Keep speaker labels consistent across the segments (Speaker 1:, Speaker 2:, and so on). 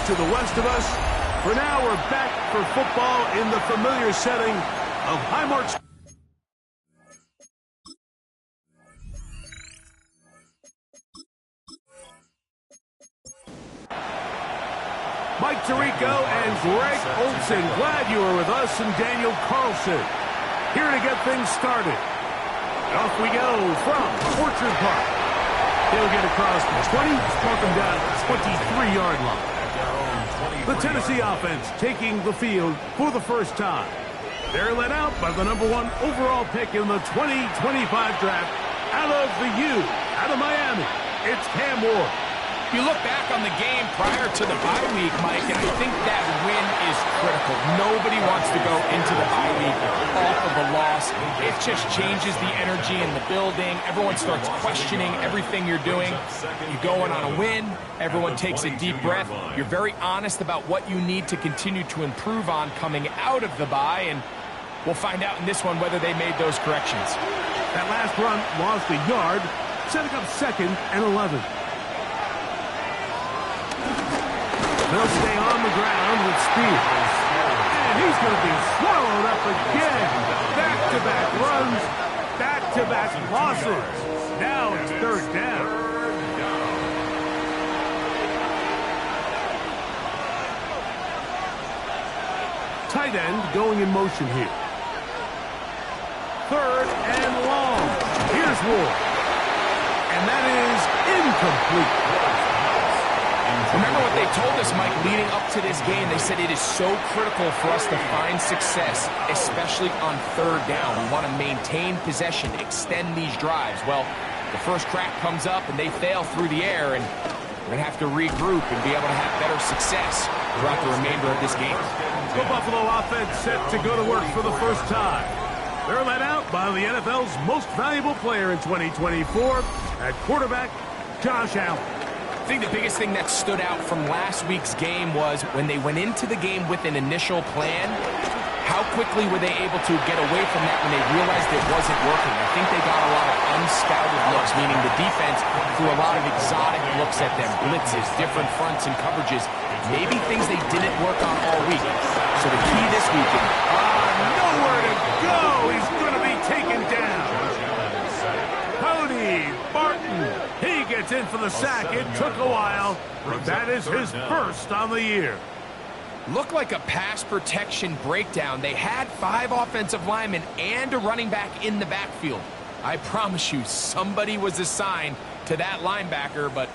Speaker 1: to the west of us. For now, we're back for football in the familiar setting of Highmark. Mike Tirico and Greg Olson, glad you are with us, and Daniel Carlson here to get things started. Off we go from Orchard Park. He'll get across the 20, mark him down at the 23-yard line. The Tennessee offense taking the field for the first time. They're led out by the #1 overall pick in the 2025 draft out of the U, out of Miami. It's Cam Ward.
Speaker 2: You look back on the game prior to the bye week, Mike, and I think that win is critical. Nobody wants to go into the bye week off of a loss. It just changes the energy in the building. Everyone starts questioning everything you're doing. You go in on a win. Everyone takes a deep breath. You're very honest about what you need to continue to improve on coming out of the bye, and we'll find out in this one whether they made those corrections.
Speaker 1: That last run lost a yard, setting up 2nd and 11. They'll stay on the ground with speed. And he's going to be swallowed up again. Back-to-back runs, back-to-back losses. Now it's 3rd down. Tight end going in motion here. 3rd and long. Here's Ward. And that is incomplete.
Speaker 2: Remember what they told us, Mike, leading up to this game. They said it is so critical for us to find success, especially on 3rd down. We want to maintain possession, extend these drives. Well, the first crack comes up and they fail through the air, and we're going to have to regroup and be able to have better success throughout the remainder of this game.
Speaker 1: The Buffalo offense set to go to work for the first time. They're led out by the NFL's most valuable player in 2024 at quarterback, Josh Allen.
Speaker 2: I think the biggest thing that stood out from last week's game was when they went into the game with an initial plan, how quickly were they able to get away from that when they realized it wasn't working? I think they got a lot of unscouted looks, meaning the defense threw a lot of exotic looks at them, blitzes, different fronts and coverages, maybe things they didn't work on all week. So the key this weekend.
Speaker 1: Nowhere to go. He's going to be taken down. Cody Barton. He gets in for the sack. It took a while, but that is his first on the year.
Speaker 2: Looked like a pass protection breakdown. They had 5 offensive linemen and a running back in the backfield. I promise you, somebody was assigned to that linebacker, but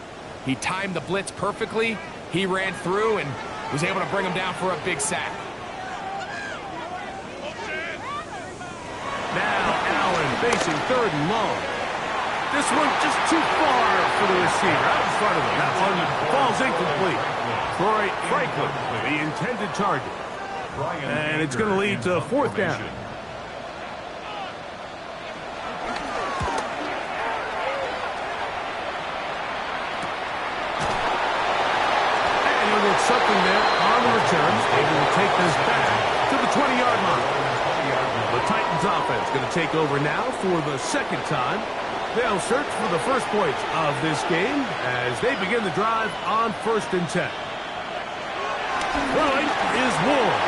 Speaker 2: he timed the blitz perfectly. He ran through and was able to bring him down for a big sack.
Speaker 1: Now Allen facing 3rd and long. This one just too far for the receiver, out in front of him. That one falls incomplete. Troy Franklin, the intended target. And it's going to lead to 4th down. And he'll get something there on the return. Able to take this back to the 20-yard line. The Titans offense going to take over now for the 2nd time. They'll search for the first points of this game as they begin the drive on 1st and 10. Throwing is Ward.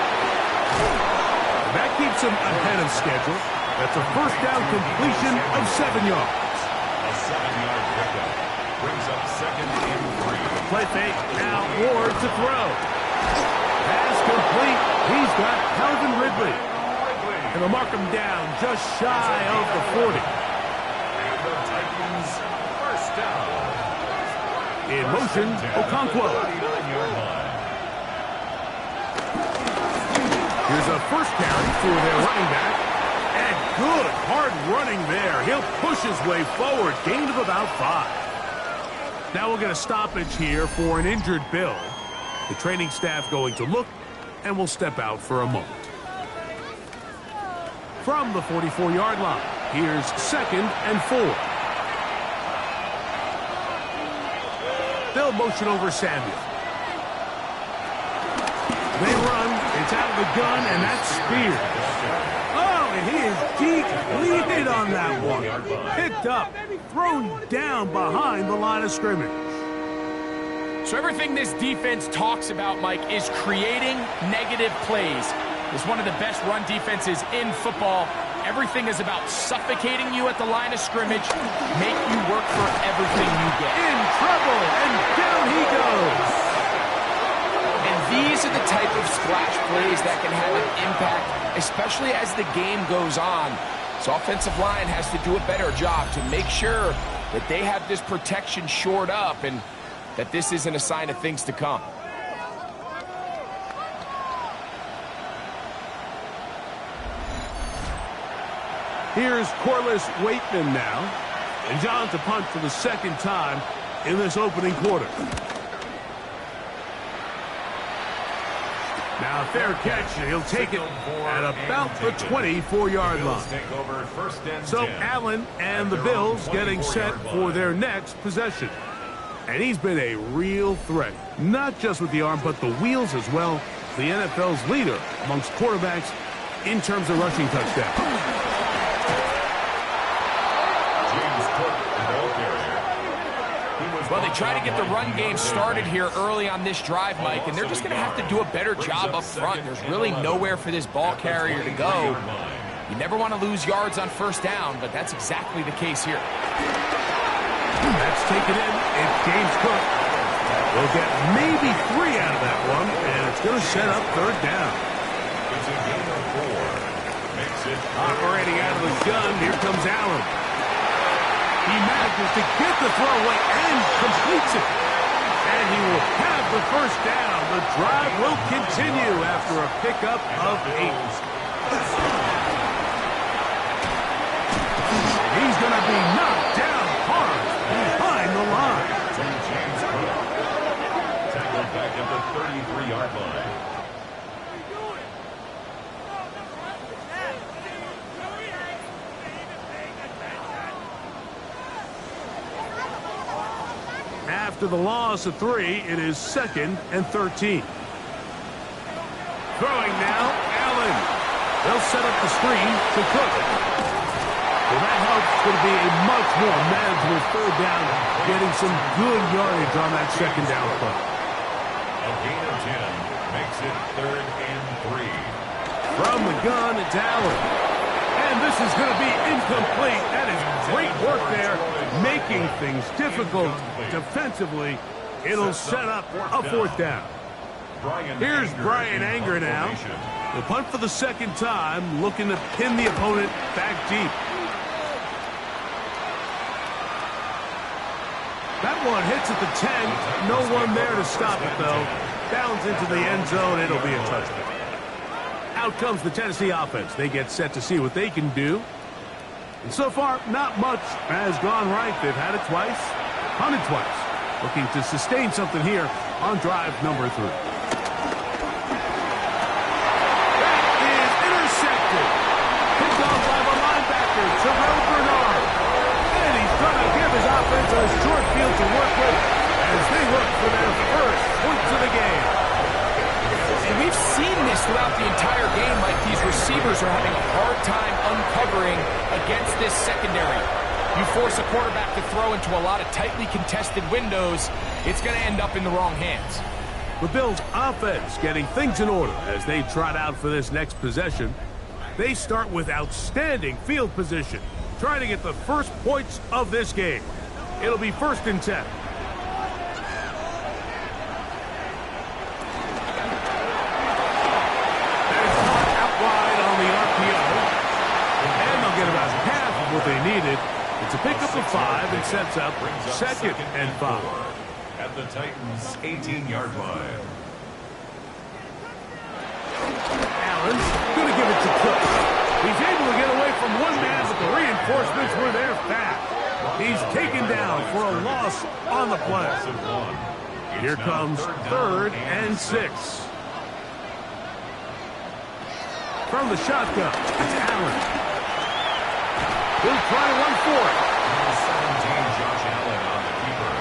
Speaker 1: That keeps him ahead of schedule. That's a 1st down completion of 7 yards.
Speaker 3: A 7-yard pickup brings up 2nd and 3.
Speaker 1: Play fake, now Ward to throw. Pass complete. He's got Calvin Ridley. And they'll mark him down just shy of the 40.
Speaker 3: The Titans, 1st down.
Speaker 1: In motion, Okonkwo. Here's a 1st carry for their running back. And good, hard running there. He'll push his way forward. Gain of about 5. Now we'll get a stoppage here for an injured Bill. The training staff going to look, and we'll step out for a moment. From the 44-yard line, here's 2nd and 4. They'll motion over Samuel. They run, it's out of the gun, and that's Spears. Oh, and he is depleted on that one. Picked up, thrown down behind the line of scrimmage.
Speaker 2: So everything this defense talks about, Mike, is creating negative plays. It's one of the best run defenses in football. Everything is about suffocating you at the line of scrimmage, make you work for everything you get.
Speaker 1: In trouble, and down he goes.
Speaker 2: And these are the type of splash plays that can have an impact, especially as the game goes on. So offensive line has to do a better job to make sure that they have this protection shored up and that this isn't a sign of things to come.
Speaker 1: Here's Corliss Waitman now. And John to punt for the second time in this opening quarter. Now, fair catch. He'll take it at about the 24-yard line. So Allen and the Bills getting set for their next possession. And he's been a real threat, not just with the arm, but the wheels as well. The NFL's leader amongst quarterbacks in terms of rushing touchdowns.
Speaker 2: Well, they try to get the run game started here early on this drive, Mike, and they're just going to have to do a better job up front. There's really nowhere for this ball carrier to go. You never want to lose yards on first down, but that's exactly the case here.
Speaker 1: That's taken in. It's James Cook. We'll get maybe 3 out of that one, and it's going to set up third down.
Speaker 3: It's a gain of 4. Makes it
Speaker 1: operating out of the gun. Here comes Allen. He manages to get the throw away and completes it. And he will have the first down. The drive will continue after a pickup of 8. And he's going to be knocked down hard behind the line.
Speaker 3: James Cook. Tackled back at the 33-yard line.
Speaker 1: After the loss of 3, it is 2nd and 13. Throwing now, Allen. They'll set up the screen to Cook. Well, that helps. It's going to be a much more manageable third down, getting some good yardage on that second down play.
Speaker 3: A gain of 10 makes it 3rd and 3.
Speaker 1: From the gun, it's Allen. And this is going to be incomplete. That is great work there, making things difficult defensively. It'll set up a 4th down. Here's Brian Anger now. The punt for the second time, looking to pin the opponent back deep. That one hits at the 10. No one there to stop it, though. Bounds into the end zone. It'll be a touchdown. Out comes the Tennessee offense. They get set to see what they can do. And so far, not much has gone right. They've had it twice, punted twice. Looking to sustain something here on drive number 3. That is intercepted. Picked off by the linebacker, Terrell Bernard. And he's going to give his offense a short field to work with as they look for their first points of the game.
Speaker 2: And we've seen this throughout the entire game, like these receivers are having a hard time uncovering against this secondary. You force a quarterback to throw into a lot of tightly contested windows, it's going to end up in the wrong hands.
Speaker 1: The Bills' offense getting things in order as they trot out for this next possession. They start with outstanding field position, trying to get the first points of this game. It'll be 1st and 10. What they needed. It's a pickup of 5 and sets up 2nd and 5.
Speaker 3: At the Titans' 18-yard line.
Speaker 1: Allen's going to give it to Cook. He's able to get away from one man, but the reinforcements were there fast. He's taken down for a loss on the play. Here comes 3rd and 6. From the shotgun, it's Allen. He'll try to run for it.
Speaker 3: Josh Allen on the keeper.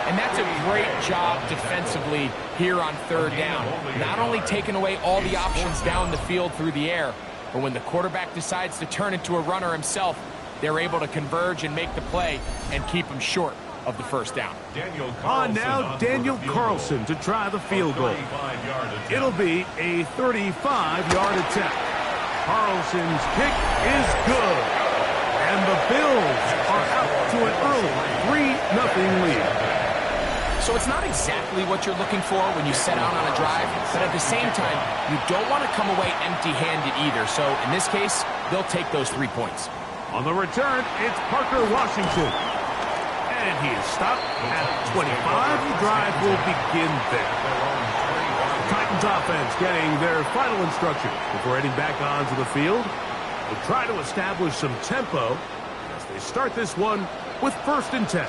Speaker 2: And that's a great job defensively here on 3rd down. Not only taking away all the options down the field through the air, but when the quarterback decides to turn into a runner himself, they're able to converge and make the play and keep him short. of the first down.
Speaker 1: On now, Daniel Carlson to try the field goal. It'll be a 35-yard attempt. Carlson's kick is good. And the Bills are out to an early 3-0 lead.
Speaker 2: So it's not exactly what you're looking for when you set out on a drive, but at the same time, you don't want to come away empty-handed either. So in this case, they'll take those 3 points.
Speaker 1: On the return, it's Parker Washington. And he is stopped at 25. The drive will begin there. Titans offense getting their final instructions before heading back onto the field. They'll try to establish some tempo as they start this one with 1st and 10.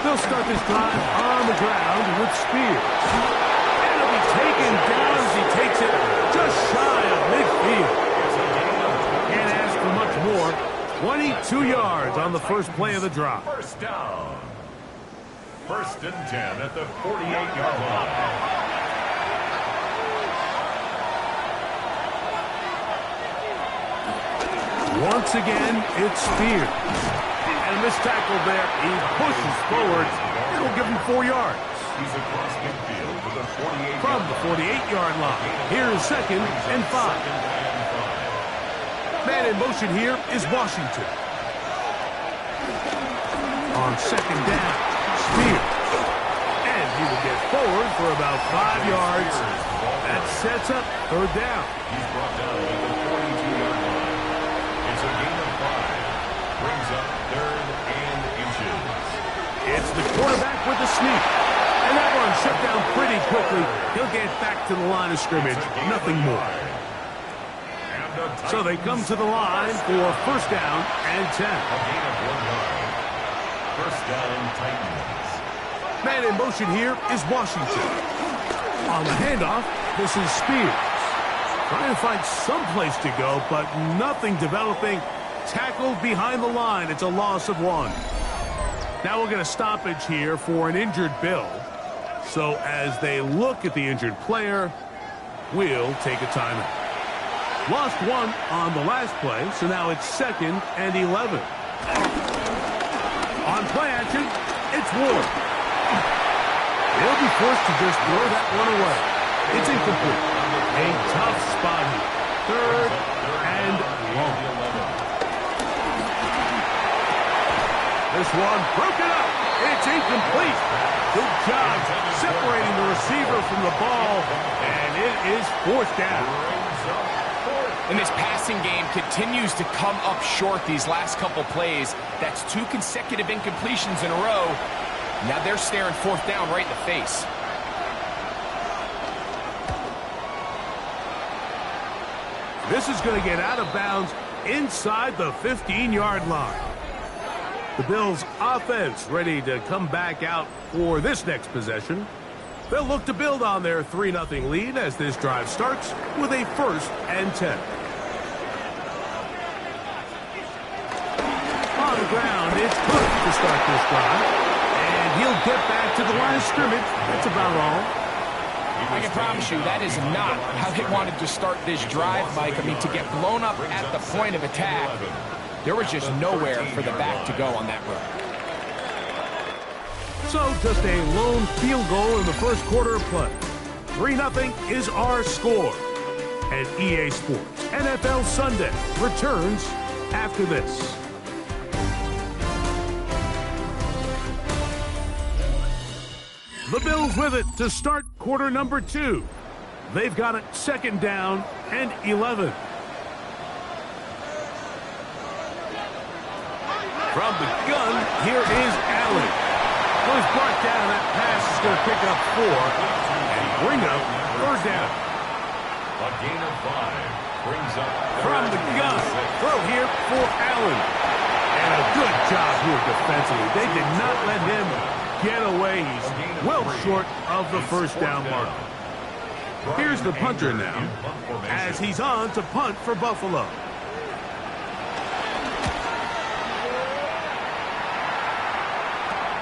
Speaker 1: They'll start this drive on the ground with Spears. And it'll be taken down as he takes it just shy of midfield. Can't ask for much more. 22 yards on the first play of the drive.
Speaker 3: First down. 1st and 10 at the 48-yard line.
Speaker 1: Once again, it's Spears. And this tackle there, he pushes forward. It'll give him 4 yards.
Speaker 3: He's across midfield to the 48.
Speaker 1: From the 48-yard line. Here's 2nd and 5. Man in motion here is Washington. On 2nd down, Spears. And he will get forward for about 5 yards. That sets up 3rd down.
Speaker 3: He's brought down at the 42-yard line. It's a gain of 5. Brings up 3rd and inches.
Speaker 1: It's the quarterback with the sneak. And that one shut down pretty quickly. He'll get back to the line of scrimmage. Nothing more. So they come to the line for 1st down and 10.
Speaker 3: A gain of 1 yard. 1st down, Titans.
Speaker 1: Man in motion here is Washington. On the handoff, this is Spears. Trying to find some place to go, but nothing developing. Tackled behind the line. It's a loss of 1. Now we'll get a stoppage here for an injured Bill. So as they look at the injured player, we'll take a timeout. Lost 1 on the last play, so now it's 2nd and 11. On play action, it's Ward. He'll be forced to just throw that one away. It's incomplete. A tough spot here. 3rd and long. This one broken up. It's incomplete. Good job separating the receiver from the ball, and it is 4th down.
Speaker 2: And this passing game continues to come up short these last couple plays. That's 2 consecutive incompletions in a row. Now they're staring 4th down right in the face.
Speaker 1: This is going to get out of bounds inside the 15-yard line. The Bills' offense ready to come back out for this next possession. They'll look to build on their 3-0 lead as this drive starts with a 1st and 10. On the ground, it's Cook to start this drive. And he'll get back to the line of scrimmage. That's about all.
Speaker 2: I can promise you that is not how they wanted to start this drive, Mike. I mean, to get blown up at the point of attack, there was just nowhere for the back to go on that run.
Speaker 1: So just a lone field goal in the first quarter of play. 3-0 is our score. And EA Sports NFL Sunday returns after this. The Bills with it to start quarter number 2. They've got it 2nd down and 11. From the gun, here is Allen. Was brought down. That pass is going to pick up 4 and bring up 3rd down.
Speaker 3: A gain of 5 brings up
Speaker 1: From the gun, throw here for Allen. And a good job here defensively. They did not let him get away. He's well short of the 1st down mark. Here's the punter now as he's on to punt for Buffalo.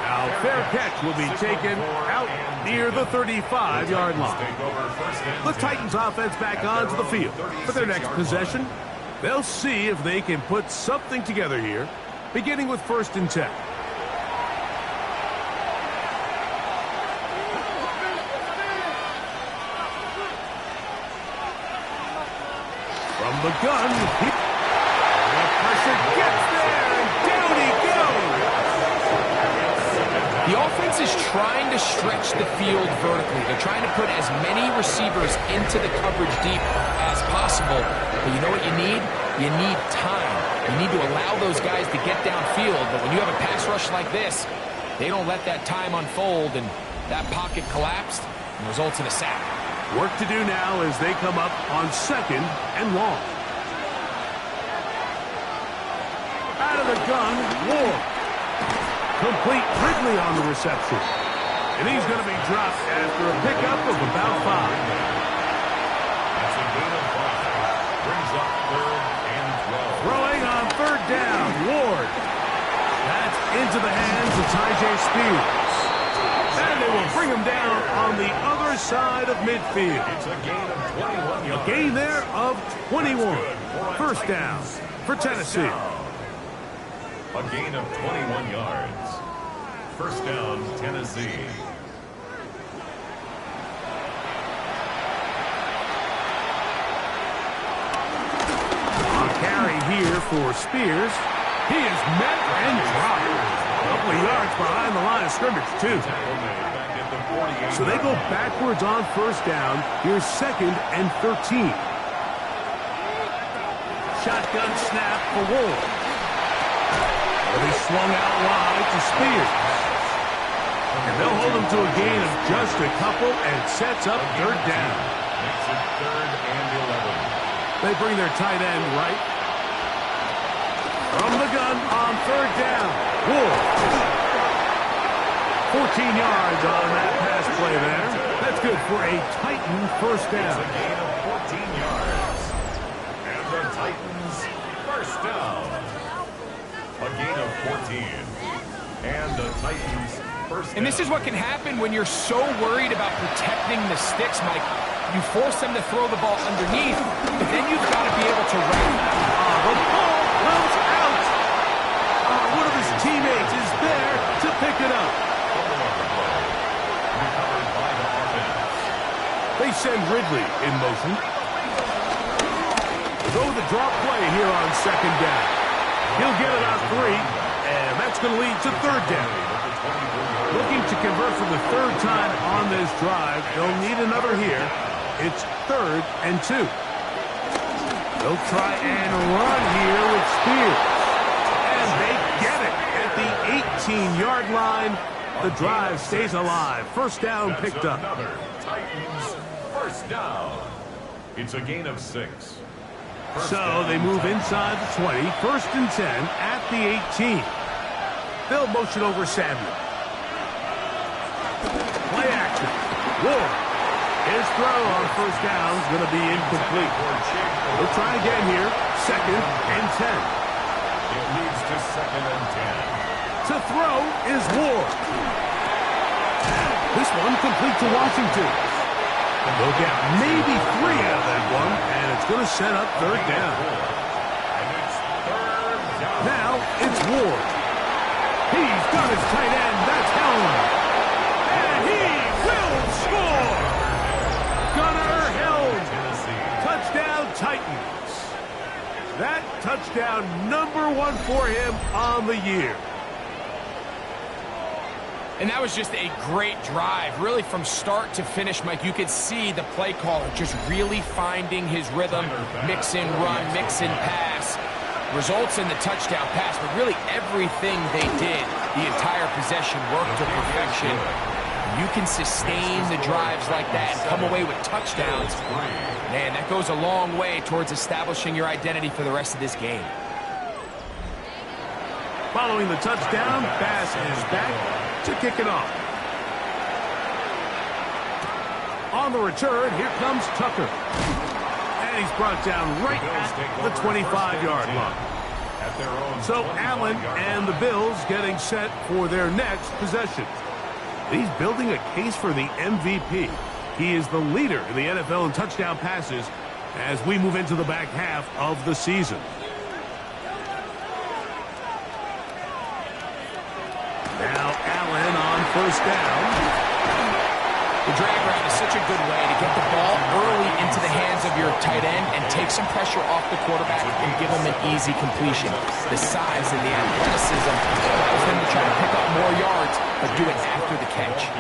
Speaker 1: Now, fair catch will be taken out near the 35-yard line. The Titans offense back onto the field for their next possession. They'll see if they can put something together here, beginning with 1st and 10. From the gun, the pressure gets there, and down he goes.
Speaker 2: The offense is trying to stretch the field vertically. They're trying to put as many receivers into the coverage deep as possible. But you know what you need? You need time. You need to allow those guys to get downfield. But when you have a pass rush like this, they don't let that time unfold, and that pocket collapsed and results in a sack.
Speaker 1: Work to do now as they come up on 2nd and long. Out of the gun, Ward. Complete Ridley on the reception. And he's going to be dropped after a pickup of about 5.
Speaker 3: That's a gain of 5. Brings up 3rd and 12.
Speaker 1: Throwing on 3rd down, Ward. That's into the hands of Ty.J. Spears. And they will bring him down on the other side of midfield.
Speaker 3: It's a gain of 21 yards.
Speaker 1: A gain there of 21. 1st down for Tennessee.
Speaker 3: A gain of 21 yards. 1st down, Tennessee.
Speaker 1: On carry here for Spears. He is met and dropped. A couple of yards behind the line of scrimmage, too. So they go backwards on 1st down. Here's 2nd and 13. Shotgun snap for Ward. He swung out wide to Spears. And they'll hold him to a gain of just a couple and sets up 3rd down.
Speaker 3: Makes it 3rd and 11.
Speaker 1: They bring their tight end right. From the gun on 3rd down. Ward. 14 yards on that pass play there. That's good for a Titan 1st down.
Speaker 3: It's a gain of 14 yards. And the Titans 1st down. A gain of 14. And the Titans 1st down.
Speaker 2: And this is what can happen when you're so worried about protecting the sticks, Mike. You force them to throw the ball underneath, but then you've got to be able to wrap it out.
Speaker 1: The ball comes out. One of his teammates is there to pick it up.
Speaker 3: Recovered by the offense.
Speaker 1: They send Ridley in motion. Go with the drop play here on 2nd down. He'll get it on 3, and that's going to lead to 3rd down. Looking to convert for the 3rd time on this drive. They'll need another here. It's 3rd and 2. They'll try and run here with Spears. And they get it at the 18-yard line. The drive stays alive. 1st down picked up.
Speaker 3: Another Titans 1st down. It's a gain of 6.
Speaker 1: So they move inside the 20, 1st and 10 at the 18. They'll motion over Samuel. Play action. Ward. His throw on 1st down is going to be incomplete. We'll try again here. 2nd and 10.
Speaker 3: It leads to 2nd and 10.
Speaker 1: To throw is Ward. This one complete to Washington. They'll get maybe 3 out of that one, and it's going to set up 3rd down.
Speaker 3: And it's 3rd down.
Speaker 1: Now it's Ward. He's got his tight end. That's Helm. And he will score. Gunnar Helm. Touchdown Titans. That touchdown #1 for him on the year.
Speaker 2: And that was just a great drive, really from start to finish, Mike. You could see the play caller just really finding his rhythm, mix in run, mix in pass, results in the touchdown pass. But really everything they did, the entire possession worked to perfection. You can sustain the drives like that and come away with touchdowns. Man, that goes a long way towards establishing your identity for the rest of this game.
Speaker 1: Following the touchdown, Bass is back to kick it off. On the return, here comes Tucker. And he's brought down right at the 25-yard line. So Allen and the Bills getting set for their next possession. He's building a case for the MVP. He is the leader in the NFL in touchdown passes, as we move into the back half of the season. Now Allen on first down.
Speaker 2: The drag route is such a good way to get the ball early into the hands of your tight end and take some pressure off the quarterback and give him an easy completion. The size and the athleticism allows them to try to pick up more yards, but do it after the catch.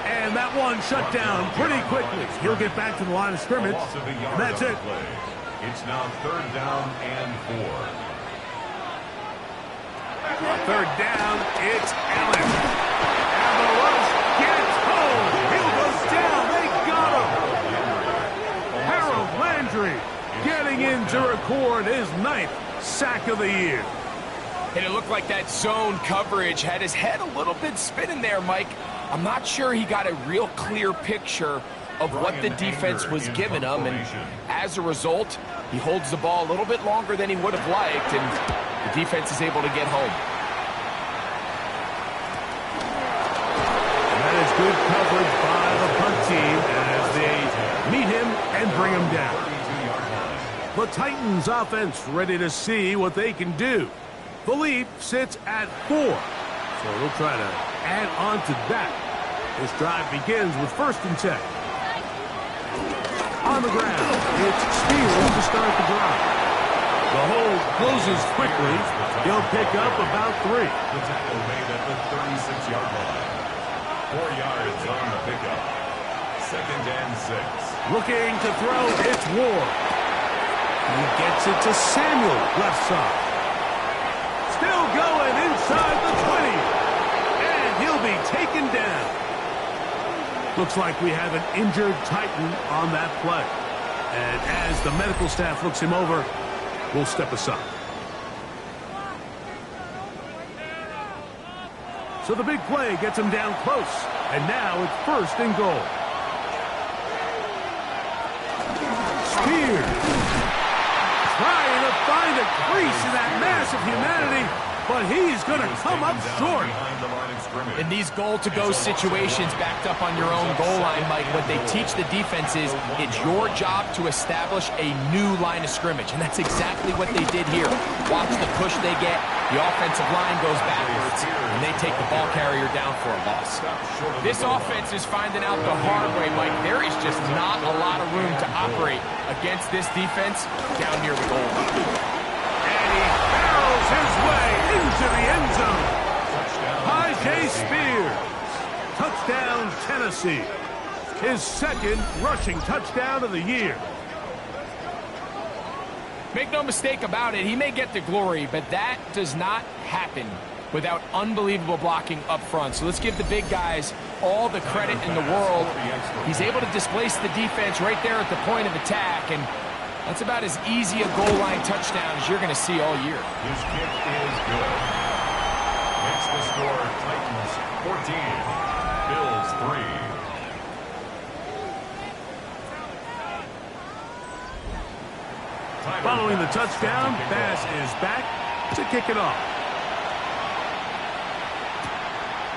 Speaker 1: And that one shut down pretty quickly. He'll get back to the line of scrimmage, and that's it.
Speaker 3: It's now 3rd down and 4.
Speaker 1: On 3rd down, it's Allen. And the rush gets home. Hill goes down. They got him. Harold Landry getting in to record his 9th sack of the year.
Speaker 2: And it looked like that zone coverage had his head a little bit spinning there, Mike. I'm not sure he got a real clear picture of what the defense was giving him, and as a result, he holds the ball a little bit longer than he would have liked, and the defense is able to get home.
Speaker 1: And that is good coverage by the punt team as they meet him and bring him down. The Titans offense ready to see what they can do. The lead sits at 4, so they'll try to add on to that. This drive begins with 1st and 10. On the ground, it's Spears to start the drive. The hole closes quickly. He'll pick up about 3.
Speaker 3: The tackle made at the 36-yard line. 4 yards on the pickup. 2nd and 6.
Speaker 1: Looking to throw, it's Ward. He gets it to Samuel, left side. Still going inside the 20. And he'll be taken down. Looks like we have an injured Titan on that play. And as the medical staff looks him over, we'll step aside. So the big play gets him down close. And now it's 1st and goal. Spears trying to find a crease in that mass of humanity, but he's going to come up short.
Speaker 2: In these goal-to-go situations backed up on your own goal line, Mike, what they teach the defense is it's your job to establish a new line of scrimmage, and that's exactly what they did here. Watch the push they get. The offensive line goes backwards, and they take the ball carrier down for a loss. This offense is finding out the hard way, Mike. There is just not a lot of room to operate against this defense down near the goal line.
Speaker 1: And he barrels his way into the end zone. Jay Spears. Touchdown, Tennessee. His 2nd rushing touchdown of the year.
Speaker 2: Make no mistake about it, he may get the glory, but that does not happen without unbelievable blocking up front. So let's give the big guys all the credit in the world. He's able to displace the defense right there at the point of attack, and that's about as easy a goal line touchdown as you're going to see all year.
Speaker 3: His kick is good. Makes the score Titans 14, Bills 3.
Speaker 1: Following the touchdown, Bass is back to kick it off.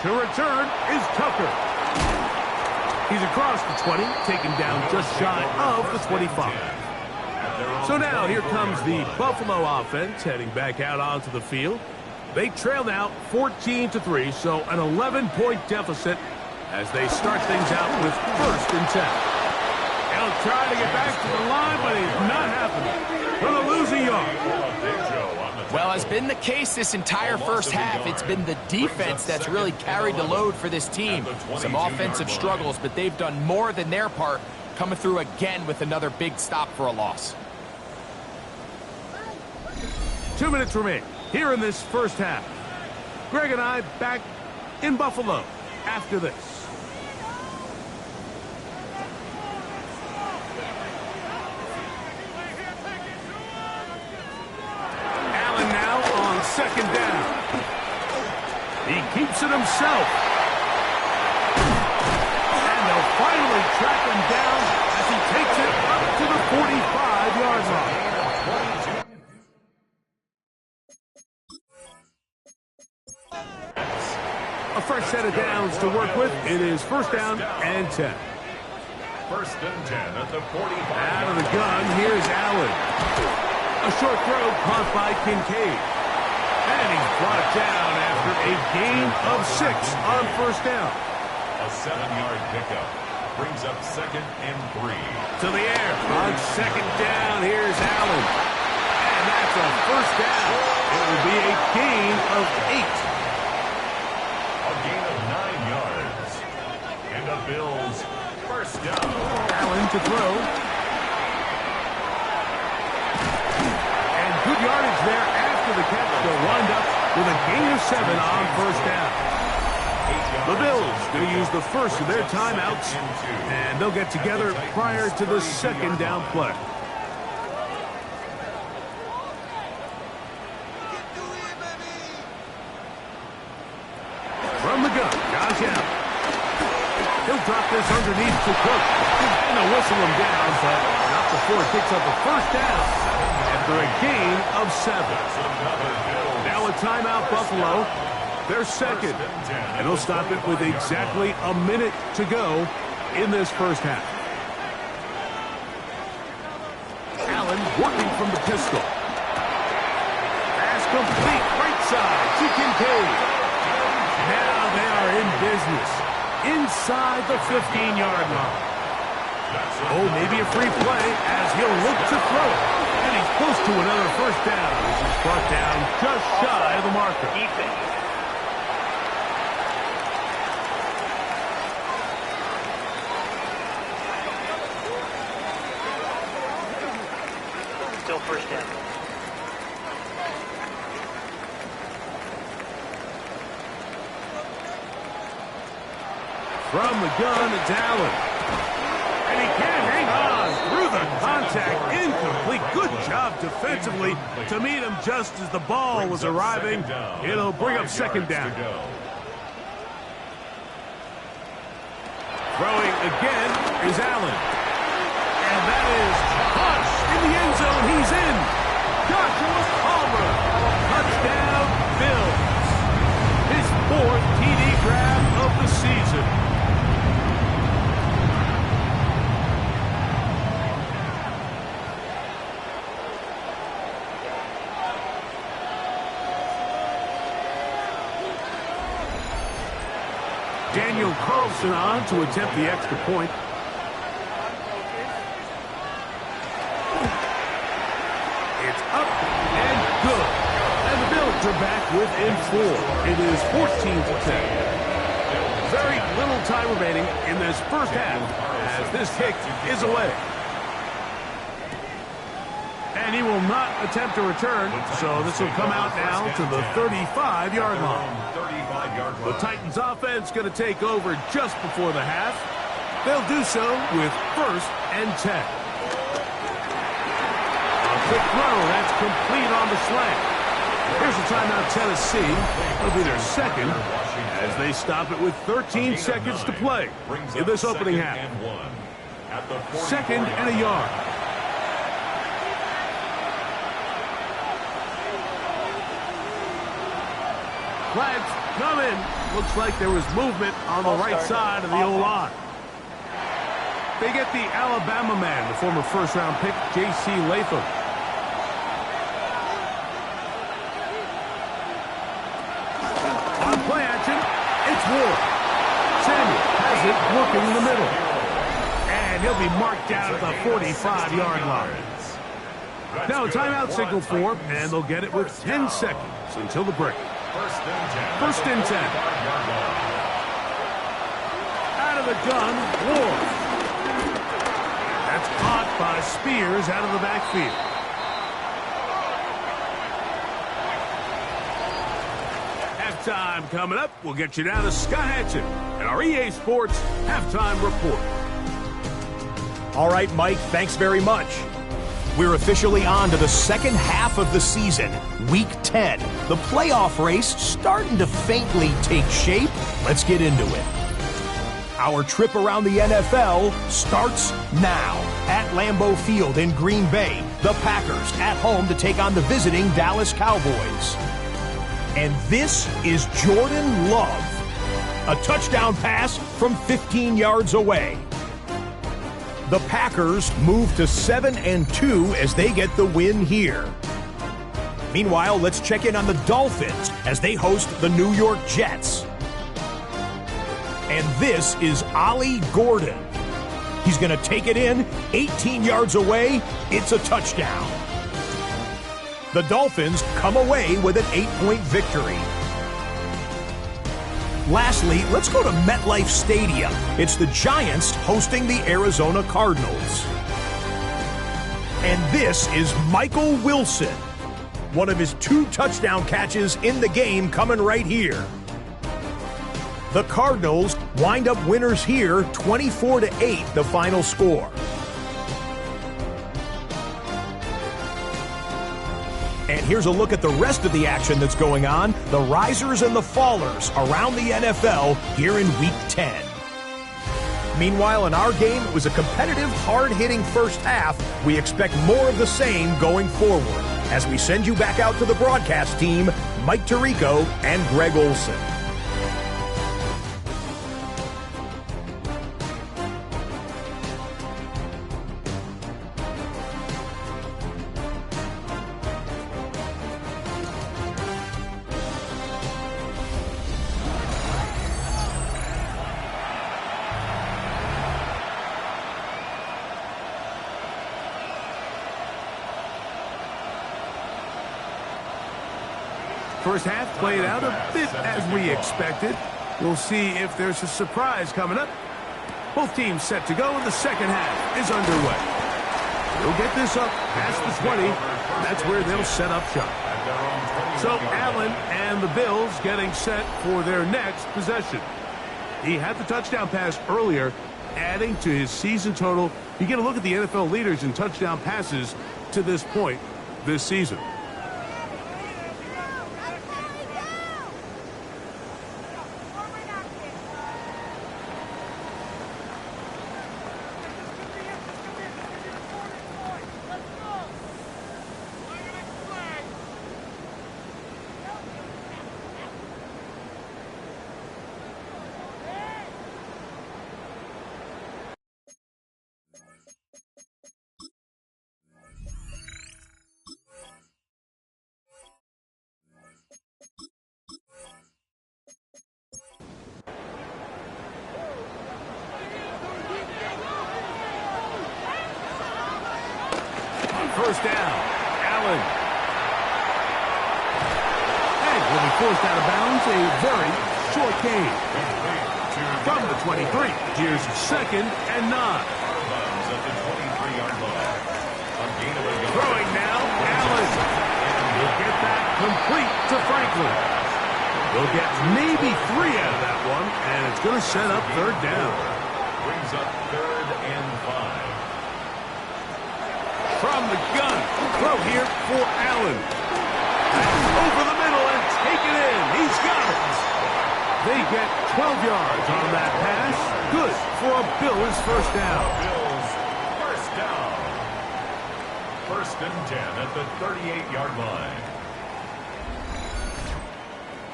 Speaker 1: To return is Tucker. He's across the 20, taken down just shy of the 25. So now here comes the Buffalo offense heading back out onto the field. They trail now 14-3, so an 11-point deficit as they start things out with 1st and 10. He'll try to get back to the line, but he's not happening. Gonna lose a yard.
Speaker 2: Well, as been the case this entire first half, it's been the defense that's really carried the load for this team. Some offensive struggles, but they've done more than their part, coming through again with another big stop for a loss.
Speaker 1: 2 minutes remain here in this first half. Greg and I back in Buffalo after this. Allen now on 2nd down. He keeps it himself. And they'll finally track him down as he takes it up to the 45-yard line. A fresh set of downs to work with. It is 1st down and 10.
Speaker 3: First and 10 at the 45.
Speaker 1: Out of the gun, here's Allen. A short throw caught by Kincaid. And he's brought it down after a gain of 6 on first down.
Speaker 3: A 7-yard pickup brings up 2nd and 3.
Speaker 1: To the air on second down, here's Allen. And that's a first down. It will be a gain of 8.
Speaker 3: A gain of 9 yards. And the Bills first down.
Speaker 1: Allen to throw. And good yardage there after the catch. They'll wind up with a gain of 7 on first down. The Bills going to use the first of their timeouts, and they'll get together prior to the second down play. From the gun, Josh Allen. He'll drop this underneath to Cook. And they'll whistle him down, but not before it picks up a first down after a gain of 7. Now a timeout, Buffalo. They're second, and they'll stop it with exactly a minute to go in this first half. Allen working from the pistol. Pass complete, right side to Kincaid. Now they are in business inside the 15-yard line. Oh, maybe a free play as he'll look to throw it. And he's close to another first down, which is brought down just shy of the marker.
Speaker 4: Still first down.
Speaker 1: From the gun, it's Allen. And he can't hang on through the contact. Incomplete. Good job defensively to meet him just as the ball was arriving. It'll bring up second down. Throwing again is Allen. And that is caught in the end zone. He's in. Joshua Palmer. Touchdown, Bills. His 4th TD grab of the season. Daniel Carlson on to attempt the extra point. It's up and good. And the Bills are back within 4. It is 14-10. Very little time remaining in this first half as this kick is away. And he will not attempt to return, so this will come out now to the 35-yard line. The Titans offense going to take over just before the half. They'll do so with 1st and 10. A quick throw, that's complete on the slant. Here's a timeout, Tennessee. It'll be their second as they stop it with 13 seconds to play in this opening half. 2nd and a yard. Flags come in. Looks like there was movement on the right side of the O-line. They get the Alabama man, the former first-round pick, J.C. Latham. On play action, it's Ward. Samuel has it working in the middle. And he'll be marked down at the 45-yard line. Now a timeout signal for him, and they'll get it with 10 seconds until the break. First and 10. Out of the gun, Ward. That's caught by Spears out of the backfield. Halftime coming up. We'll get you down to Scott Hansen and our EA Sports Halftime Report.
Speaker 5: All right, Mike, thanks very much. We're officially on to the second half of the season, Week 10. The playoff race starting to faintly take shape. Let's get into it. Our trip around the NFL starts now. At Lambeau Field in Green Bay, the Packers at home to take on the visiting Dallas Cowboys. And this is Jordan Love. A touchdown pass from 15 yards away. The Packers move to 7-2 as they get the win here. Meanwhile, let's check in on the Dolphins as they host the New York Jets. And this is Ollie Gordon. He's going to take it in, 18 yards away. It's a touchdown. The Dolphins come away with an 8-point victory. Lastly, let's go to MetLife Stadium. It's the Giants hosting the Arizona Cardinals. And this is Michael Wilson. One of his 2 touchdown catches in the game coming right here. The Cardinals wind up winners here, 24-8 the final score. And here's a look at the rest of the action that's going on, the risers and the fallers around the NFL here in Week 10. Meanwhile, in our game, it was a competitive, hard-hitting first half. We expect more of the same going forward. As we send you back out to the broadcast team, Mike Tirico and Greg Olson.
Speaker 1: First half played out a bit as we expected. We'll see if there's a surprise coming up. Both teams set to go, and the second half is underway. They'll get this up past the 20. That's where they'll set up shop. So Allen and the Bills getting set for their next possession. He had the touchdown pass earlier, adding to his season total. You get a look at the NFL leaders in touchdown passes to this point this season. First down, Allen. And will be forced out of bounds, a very short gain. From the 23, here's 2nd and 9. Throwing now, Allen. Will get that complete to Franklin. We'll get maybe 3 out of that one, and it's going to set up 3rd down.
Speaker 3: Brings up 3rd and 5.
Speaker 1: From the gun, throw here for Allen. Over the middle and take it in. He's got it. They get 12 yards on that pass. Good for a Bills first down.
Speaker 3: Bills first down. 1st and 10 at the 38-yard line.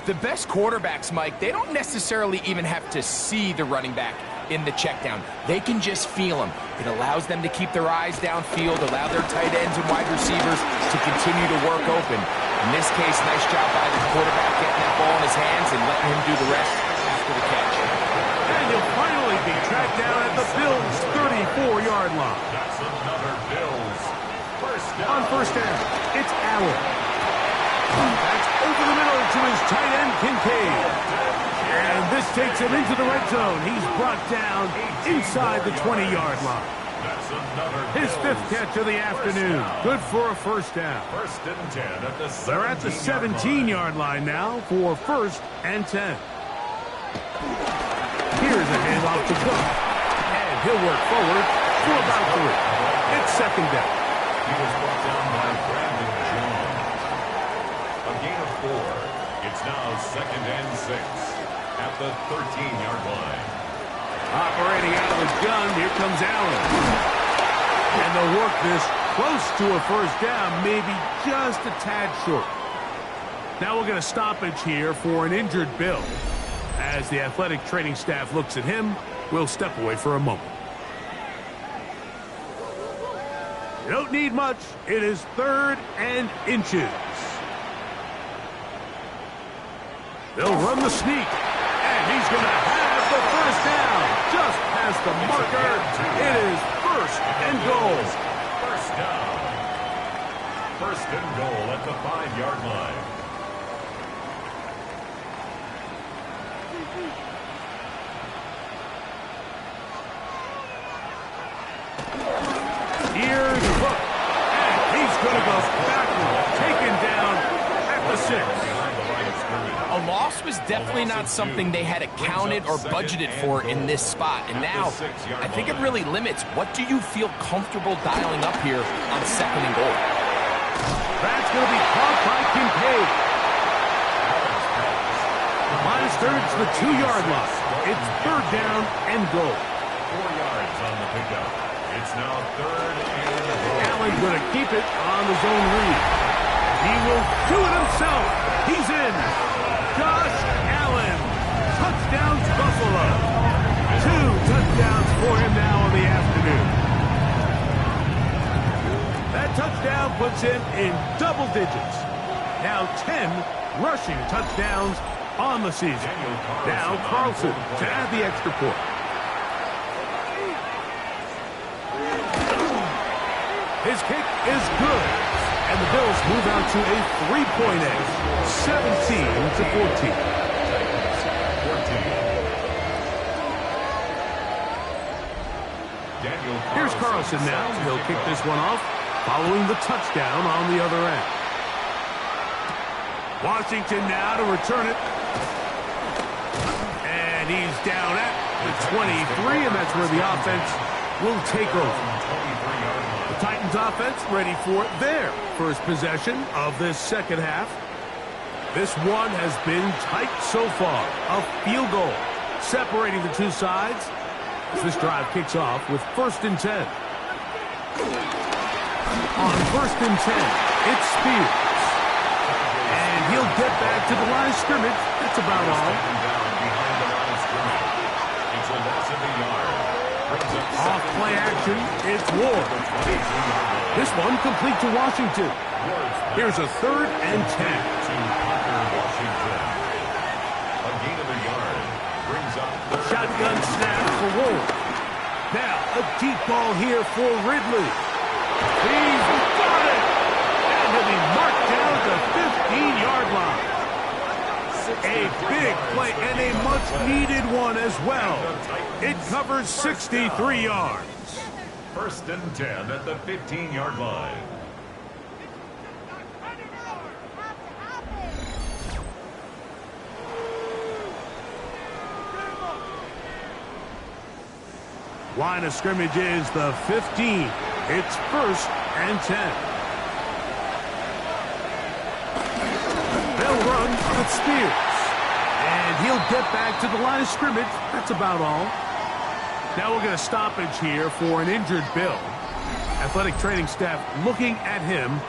Speaker 2: The best quarterbacks, Mike, they don't necessarily even have to see the running back in the check down. They can just feel him. It allows them to keep their eyes downfield, allow their tight ends and wide receivers to continue to work open. In this case, nice job by the quarterback getting that ball in his hands and letting him do the rest after the catch.
Speaker 1: And he'll finally be tracked down at the Bills' 34-yard line.
Speaker 3: That's another Bills first down.
Speaker 1: On first down, it's Allen. That's over the middle to his tight end, Kincaid. And this takes him into the red zone. He's brought down inside the 20-yard line.
Speaker 3: That's another
Speaker 1: His
Speaker 3: Bills
Speaker 1: 5th catch of the afternoon. Good for a first down.
Speaker 3: 1st and 10 at the 17-yard
Speaker 1: They're at the 17-yard line now for 1st and 10. Here's a handoff to Cook. And he'll work forward for about 3. It's 2nd down.
Speaker 3: He was brought down by Brandon Jones. A gain of 4. It's now 2nd and 6 at the 13-yard line.
Speaker 1: Operating out of his gun, here comes Allen. And they'll work this close to a first down, maybe just a tad short. Now we'll get a stoppage here for an injured Bill. As the athletic training staff looks at him, we'll step away for a moment. You don't need much. It is 3rd and inches. They'll run the sneak. And he's going to have the first down. Just past the marker. It is 1st and goal.
Speaker 3: First down. 1st and goal at the 5-yard line.
Speaker 1: Here's Cook. And he's going to go backward. Taken down at the 6.
Speaker 2: A loss was definitely not something they had accounted or budgeted for in this spot. And now, I think it really limits. What do you feel comfortable dialing up here on 2nd and goal?
Speaker 1: That's going to be caught by Kincaid. Minus 3rd to the 2-yard line. It's 3rd down and goal.
Speaker 3: 4 yards on the pickup. It's now 3rd and goal.
Speaker 1: Allen's going to keep it on the zone read. He will do it himself. He's in. Josh Allen. Touchdowns Buffalo. 2 touchdowns for him now in the afternoon. That touchdown puts him in double digits. Now 10 rushing touchdowns on the season. Now Carlson to add the extra point. His kick is good. And the Bills move out to a 3-point edge, 17-14. Here's Carlson now. He'll kick this one off, following the touchdown on the other end. Washington now to return it. And he's down at the 23, and that's where the offense will take over. The Titans offense ready for their first possession of this second half. This one has been tight so far. A field goal separating the two sides as this drive kicks off with 1st and 10. On 1st and 10, it's Spears. And he'll get back to the line of scrimmage. That's about all.
Speaker 3: It's a loss of a yard.
Speaker 1: Off play action, it's Ward. This one complete to Washington. Here's a 3rd and 10.
Speaker 3: A gain of a yard brings up
Speaker 1: Shotgun snap for Ward. Now a deep ball here for Ridley. He's got it! And he'll be marked down at the 15-yard line. A big play and a much-needed one as well. It covers 63 yards.
Speaker 3: 1st and 10 at the 15-yard line.
Speaker 1: Line of scrimmage is the 15. It's 1st and 10. They'll run with Spears. And he'll get back to the line of scrimmage. That's about all. Now we'll get a stoppage here for an injured Bill. Athletic training staff looking at him,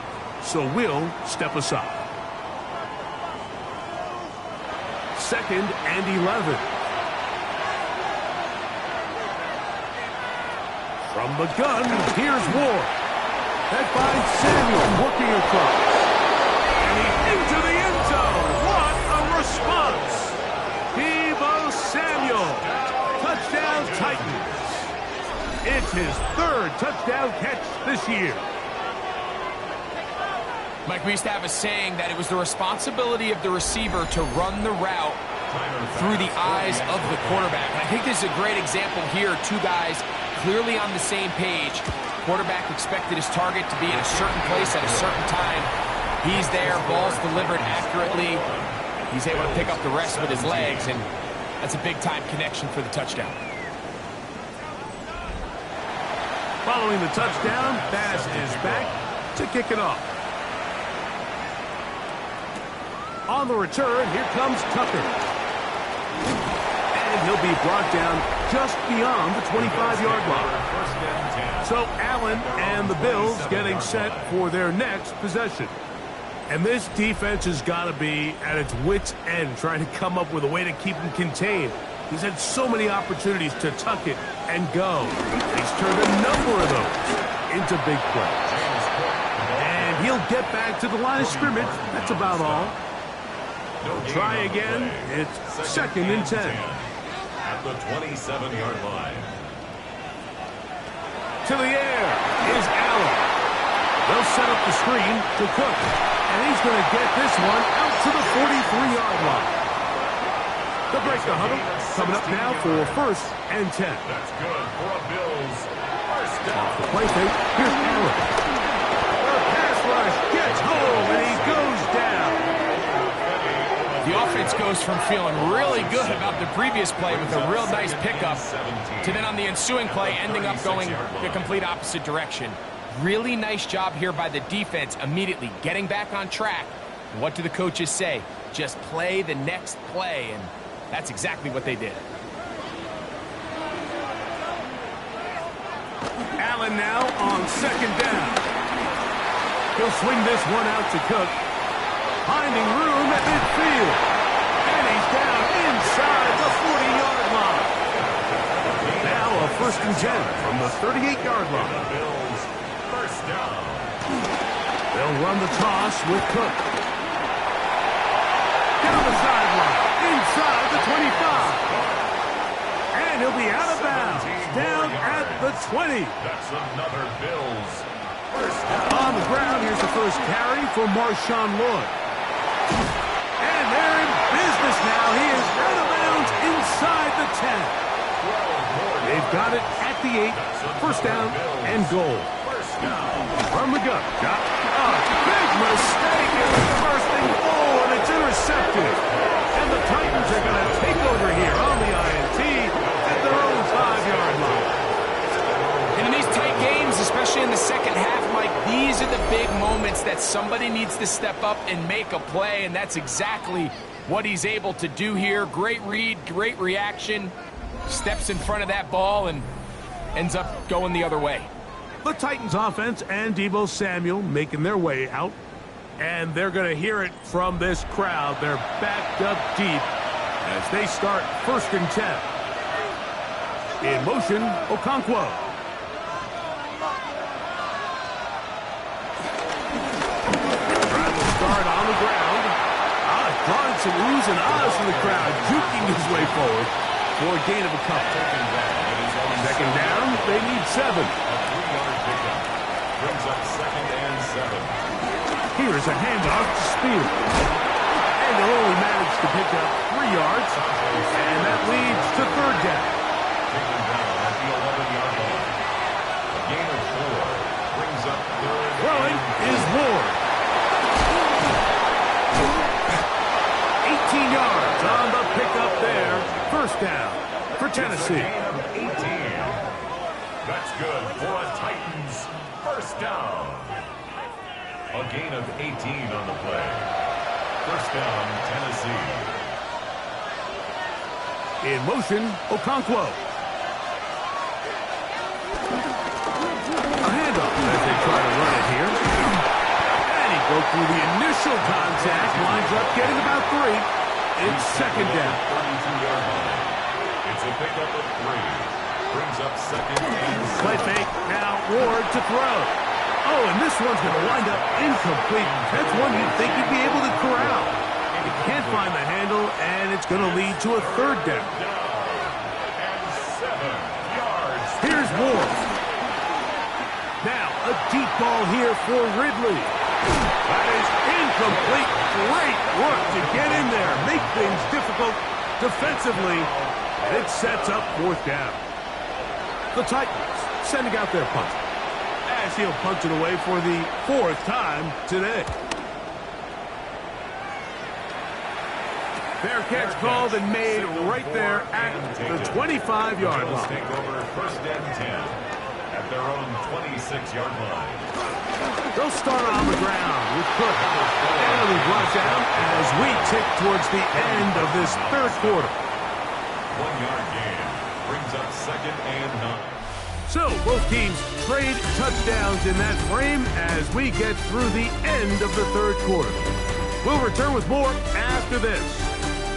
Speaker 1: so we'll step aside. 2nd and 11. From the gun, here's Ward. That finds Samuel working across. And he's into the end zone. What a response! Deebo Samuel. Touchdown Titans. It's his 3rd touchdown catch this year.
Speaker 2: Mike, we used to have a saying that it was the responsibility of the receiver to run the route through the eyes of the quarterback. And I think this is a great example here. 2 guys clearly on the same page. Quarterback expected his target to be in a certain place at a certain time. He's there, ball's delivered accurately. He's able to pick up the rest with his legs, and that's a big-time connection for the touchdown.
Speaker 1: Following the touchdown, Bass is back to kick it off. On the return, here comes Tucker. And he'll be brought down just beyond the 25-yard line. So Allen and the Bills getting set for their next possession. And this defense has got to be at its wits' end trying to come up with a way to keep him contained. He's had so many opportunities to tuck it and go. He's turned a number of those into big plays. And he'll get back to the line of scrimmage. That's about all. Try again. It's 2nd and 10.
Speaker 3: At the 27-yard line.
Speaker 1: To the air is Allen. They'll set up the screen to Cook. And he's going to get this one out to the 43-yard line. They'll break the huddle. Coming up now for 1st and 10.
Speaker 3: That's good for a Bills first down.
Speaker 1: The play fake. Here's Allen. The pass rush gets home, and he goes down.
Speaker 2: The offense goes from feeling really good about the previous play with a real nice pickup to then on the ensuing play ending up going the complete opposite direction. Really nice job here by the defense immediately getting back on track. What do the coaches say? Just play the next play, and that's exactly what they did.
Speaker 1: Allen now on 2nd down. He'll swing this one out to Cook. Finding room at midfield. And he's down inside the 40-yard line. Now a 1st and 10 from the 38-yard line.
Speaker 3: Bills first down.
Speaker 1: They'll run the toss with Cook. Down the sideline. Inside the 25. And he'll be out of bounds. Down at the 20.
Speaker 3: That's another Bills first down.
Speaker 1: On the ground, here's the first carry for Marshawn Lloyd. And they're in business now. He is out of bounds inside the 10. They've got it at the 8. First down and goal.
Speaker 3: First down.
Speaker 1: From the gun. Got a big mistake in the first and goal, and it's intercepted. And the Titans are going to take over here on the INT at their own 5-yard line.
Speaker 2: And in these tight games, especially in the second half, Mike, these are the big moments that somebody needs to step up and make a play, and that's exactly what he's able to do here. Great read, great reaction, steps in front of that ball and ends up going the other way.
Speaker 1: The Titans offense and Deebo Samuel making their way out, and they're going to hear it from this crowd. They're backed up deep as they start 1st and 10. In motion, Okonkwo. Start on the ground. Drawing some oohs and ahs from the crowd, juking his way forward for a gain of a couple. 2nd down, they need 7.
Speaker 3: A 3-yard pickup. Brings up 2nd and 7.
Speaker 1: Here's a handoff to Spear. And they'll only manage to pick up 3 yards, and that leads to 3rd down.
Speaker 3: Taken down at the 11-yard line. A gain of 4. Brings up 3rd.
Speaker 1: Throwing is Ward. 18 yards on the pickup there. First down for Tennessee.
Speaker 3: Gain of 18. That's good for a Titans first down. A gain of 18 on the play. First down, Tennessee.
Speaker 1: In motion, Okonkwo. A handoff as they try to run it here. And he broke through the initial contact, winds up getting about 3. It's 2nd down.
Speaker 3: 32-yard line. It's a pickup of 3. Brings up 2nd and 7.
Speaker 1: Play fake, now Ward to throw. Oh, and this one's going to wind up incomplete. That's one you'd think you'd be able to corral. He can't find the handle, and it's going to lead to a 3rd down.
Speaker 3: And 7 yards.
Speaker 1: Here's Ward. Now, a deep ball here for Ridley. That is incomplete. Great work to get in there, make things difficult defensively. It sets up 4th down. The Titans sending out their punter, as he'll punch it away for the 4th time today. Fair catch called and made right there at the 25-yard line.
Speaker 3: Take over 1st and 10 at their own 26-yard line.
Speaker 1: They'll start on the ground with Cook. And it'll be brought down as we tick towards the end of this 3rd quarter.
Speaker 3: 1-yard gain. Brings up 2nd and 9.
Speaker 1: So, both teams trade touchdowns in that frame as we get through the end of the 3rd quarter. We'll return with more after this.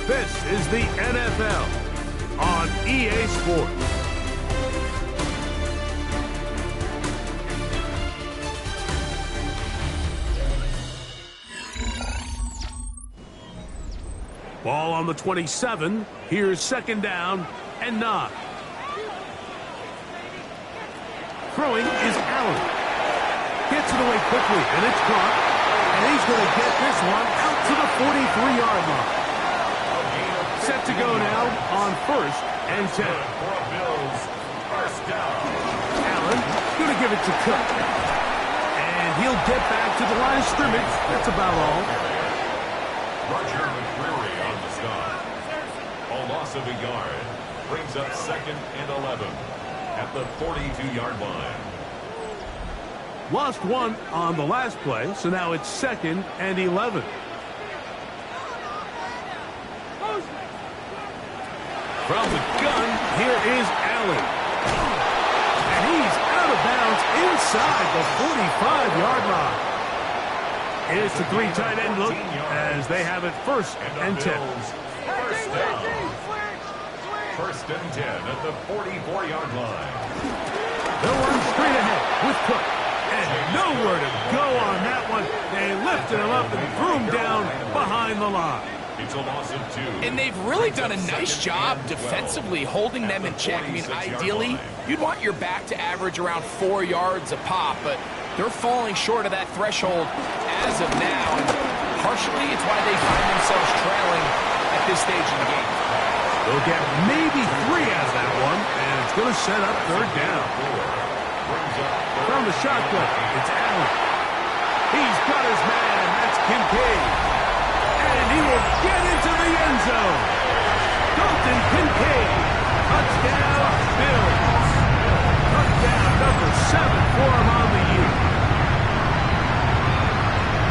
Speaker 1: This is the NFL on EA Sports. Ball on the 27. Here's second down and 9. Throwing is Allen. Gets it away quickly, and it's caught. And he's going to get this one out to the 43-yard line. Set to go now on first and 10.
Speaker 3: First down.
Speaker 1: Allen going to give it to Cook. And he'll get back to the line of scrimmage. That's about all.
Speaker 3: Roger McCreary on the stop. A loss of a yard brings up second and 11 at the 42-yard line.
Speaker 1: Lost one on the last play, so now it's second and 11. From the gun, here is Allen. And he's out of bounds inside the 45-yard line. It's a 3 tight end look as they have it first and 10.
Speaker 3: First down. First and 10 at the 44-yard line.
Speaker 1: They'll run straight ahead with Cook. And nowhere to go on that one. They lifted him up and threw him down behind the line.
Speaker 3: It's a loss of 2.
Speaker 2: And they've really done a nice job defensively holding them in check. I mean, ideally, you'd want your back to average around 4 yards a pop, but they're falling short of that threshold as of now. And partially, it's why they find themselves trailing at this stage in the game.
Speaker 1: They'll get maybe 3 out of that one, and it's going to set up third down. From the shotgun, it's Allen. He's got his man. That's Kincaid. And he will get into the end zone. Dalton Kincaid. Touchdown, Bills. Touchdown number 7 for him on the year.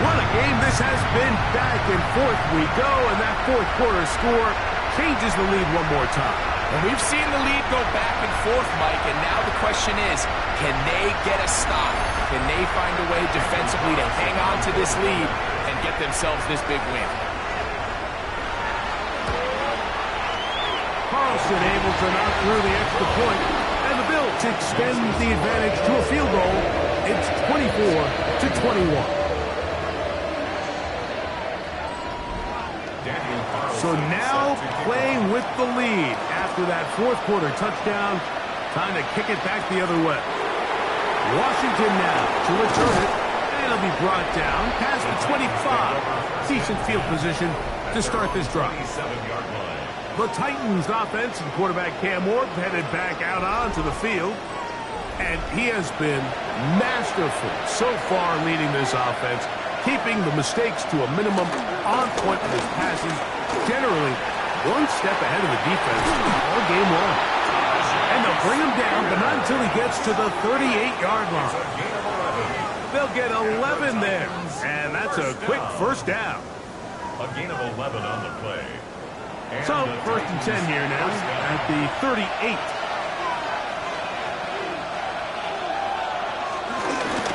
Speaker 1: What a game this has been. Back and forth we go, and that fourth quarter score changes the lead one more time.
Speaker 2: And we've seen the lead go back and forth, Mike, and now the question is, can they get a stop? Can they find a way defensively to hang on to this lead and get themselves this big win?
Speaker 1: Carlson able to knock through the extra point, and the Bills extend the advantage to a field goal. It's 24-21. So now playing with the lead after that fourth quarter touchdown. Time to kick it back the other way. Washington now to return it, and it'll be brought down past the 25. Decent field position to start this drive. The Titans offense and quarterback Cam Ward headed back out onto the field. And he has been masterful so far leading this offense, keeping the mistakes to a minimum, on point with his passes, generally one step ahead of the defense all game long. And they'll bring him down, but not until he gets to the 38-yard line. They'll get 11 there, and that's a quick first down.
Speaker 3: A gain of 11 on the play.
Speaker 1: So, first and 10 here now at the 38.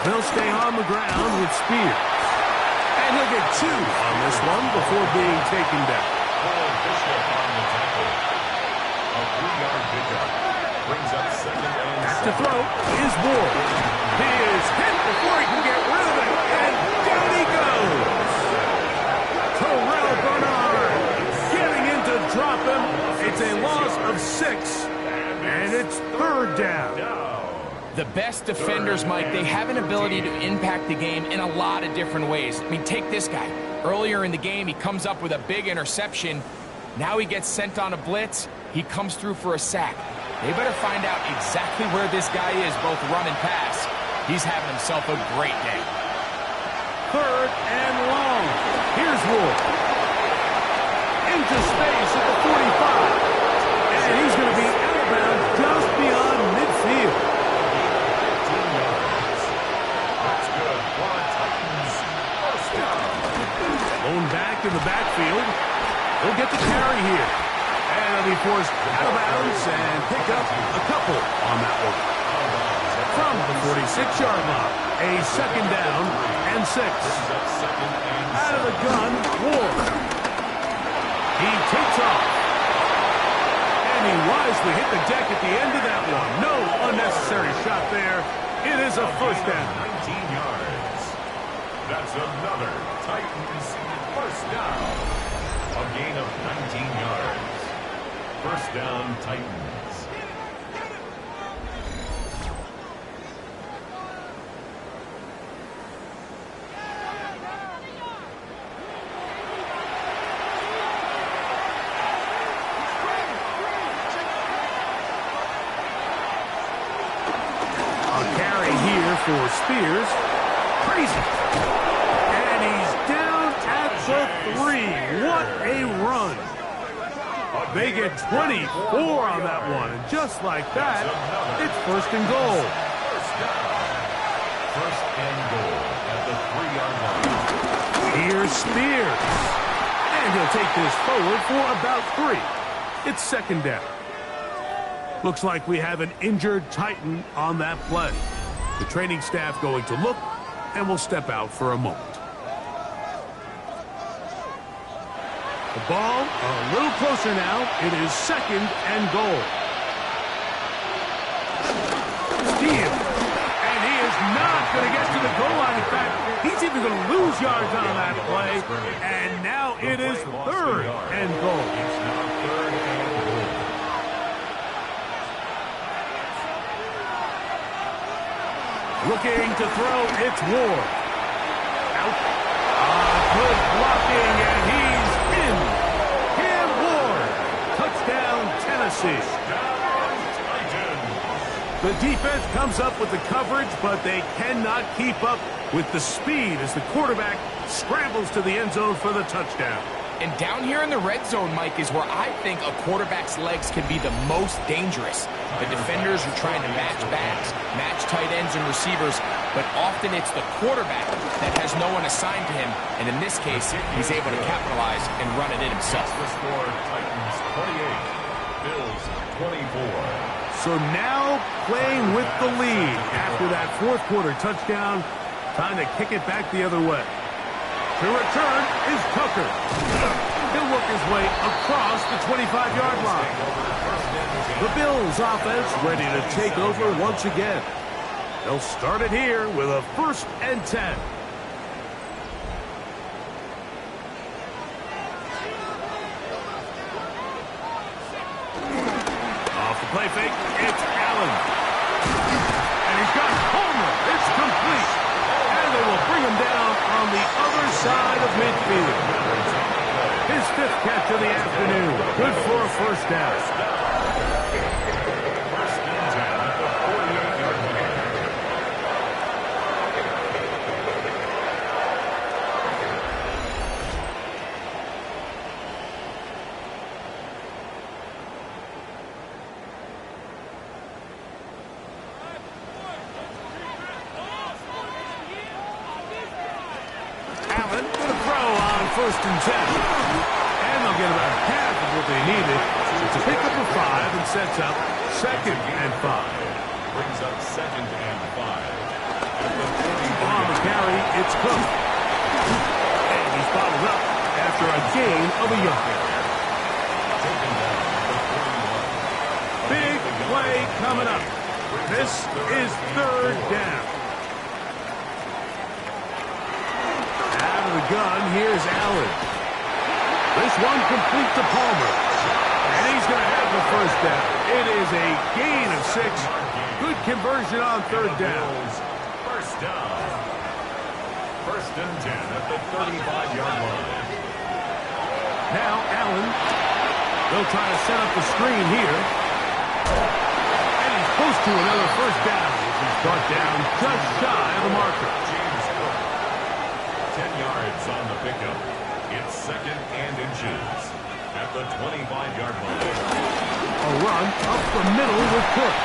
Speaker 1: They'll stay on the ground with Spears. And he'll get 2 on this one before being taken down.
Speaker 3: A 3-yard pickup brings up second and
Speaker 1: Back to throw is Ward. He is hit before he can get rid of it. And down he goes. Terrell Bernard getting in to drop him. It's a loss of 6. And it's third down.
Speaker 2: The best defenders, Mike, they have an ability to impact the game in a lot of different ways. I mean, take this guy. Earlier in the game, he comes up with a big interception. Now he gets sent on a blitz. He comes through for a sack. They better find out exactly where this guy is, both run and pass. He's having himself a great day.
Speaker 1: Third and long. Here's Ward. Into space at the 45. And he's going to be out of bounds just beyond midfield. Blown back in the backfield. He'll get the carry here. And he'll be forced out of bounds and pick up a couple on that one. From the 46-yard line, a second down and 6. Out of the gun, Ward. He takes off. And he wisely hit the deck at the end of that one. No unnecessary shot there. It is a first down.
Speaker 3: 19 yards. That's another Titans first down. A gain of 19 yards. First down, Titans.
Speaker 1: For Spears, crazy, and he's down at the 3. What a run! They get 24 on that one, and just like that, it's first and goal.
Speaker 3: First and goal at the 3-yard line.
Speaker 1: Here's Spears, and he'll take this forward for about 3. It's second down. Looks like we have an injured Titan on that play. The training staff going to look, and will step out for a moment. The ball a little closer now. It is second and goal. Steal. And he is not going to get to the goal line. In fact, he's even going to lose yards on that play. And now it is third and goal.
Speaker 3: It's now third and goal.
Speaker 1: Looking to throw, it's Ward. Out. Good blocking, and he's in. Cam Ward. Touchdown, Tennessee. The defense comes up with the coverage, but they cannot keep up with the speed as the quarterback scrambles to the end zone for the touchdown.
Speaker 2: And down here in the red zone, Mike, is where I think a quarterback's legs can be the most dangerous. The defenders are trying to match backs, match tight ends and receivers, but often it's the quarterback that has no one assigned to him, and in this case, he's able to capitalize and run it in himself.
Speaker 3: The score, Titans 28, Bills 24.
Speaker 1: So now playing with the lead after that fourth quarter touchdown, time to kick it back the other way. The return is Tucker. He'll work his way across the 25-yard line. The Bills offense ready to take over once again. They'll start it here with a 1st and 10. Off the play fake, it's Allen. And he's got Homer. It's complete. And they will bring him down on the other side of midfield. His 5th catch of the afternoon. Good for a first down.
Speaker 3: First and 10 at the 48-yard line.
Speaker 1: Allen with a throw on 1st and 10. And they'll get about half of what they needed. It's a pickup of 5 and sets up 2nd and 5.
Speaker 3: Brings up 2nd and 5.
Speaker 1: On the carry, it's Cook. And he's bottled up after a gain of a yard. Big play coming up. This is 3rd down. Out of the gun, here's Allen. This one complete to Palmer. And he's going to have the first down. It is a gain of 6. Good conversion on 3rd down.
Speaker 3: First down. 1st and 10 at the 35-yard line.
Speaker 1: Now Allen. They'll try to set up the screen here. And he's close to another first down. He's brought down just shy of the marker.
Speaker 3: James Cook. 10 yards on the pickup. It's 2nd and inches at the 25-yard line.
Speaker 1: A run up the middle with Cook.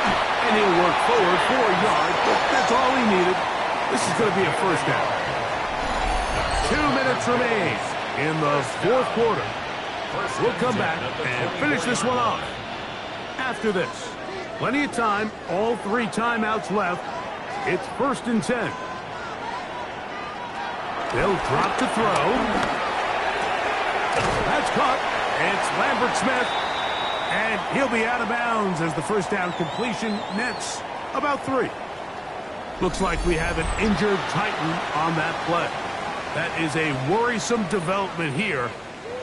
Speaker 1: And he'll work forward for a yard, but that's all he needed. This is going to be a first down. 2 minutes remain in the 4th quarter. We'll come back and finish this one off. After this, plenty of time, all 3 timeouts left. It's 1st and 10. They'll drop to throw. That's caught. It's Lambert Smith. And he'll be out of bounds as the first down completion nets about 3. Looks like we have an injured Titan on that play. That is a worrisome development here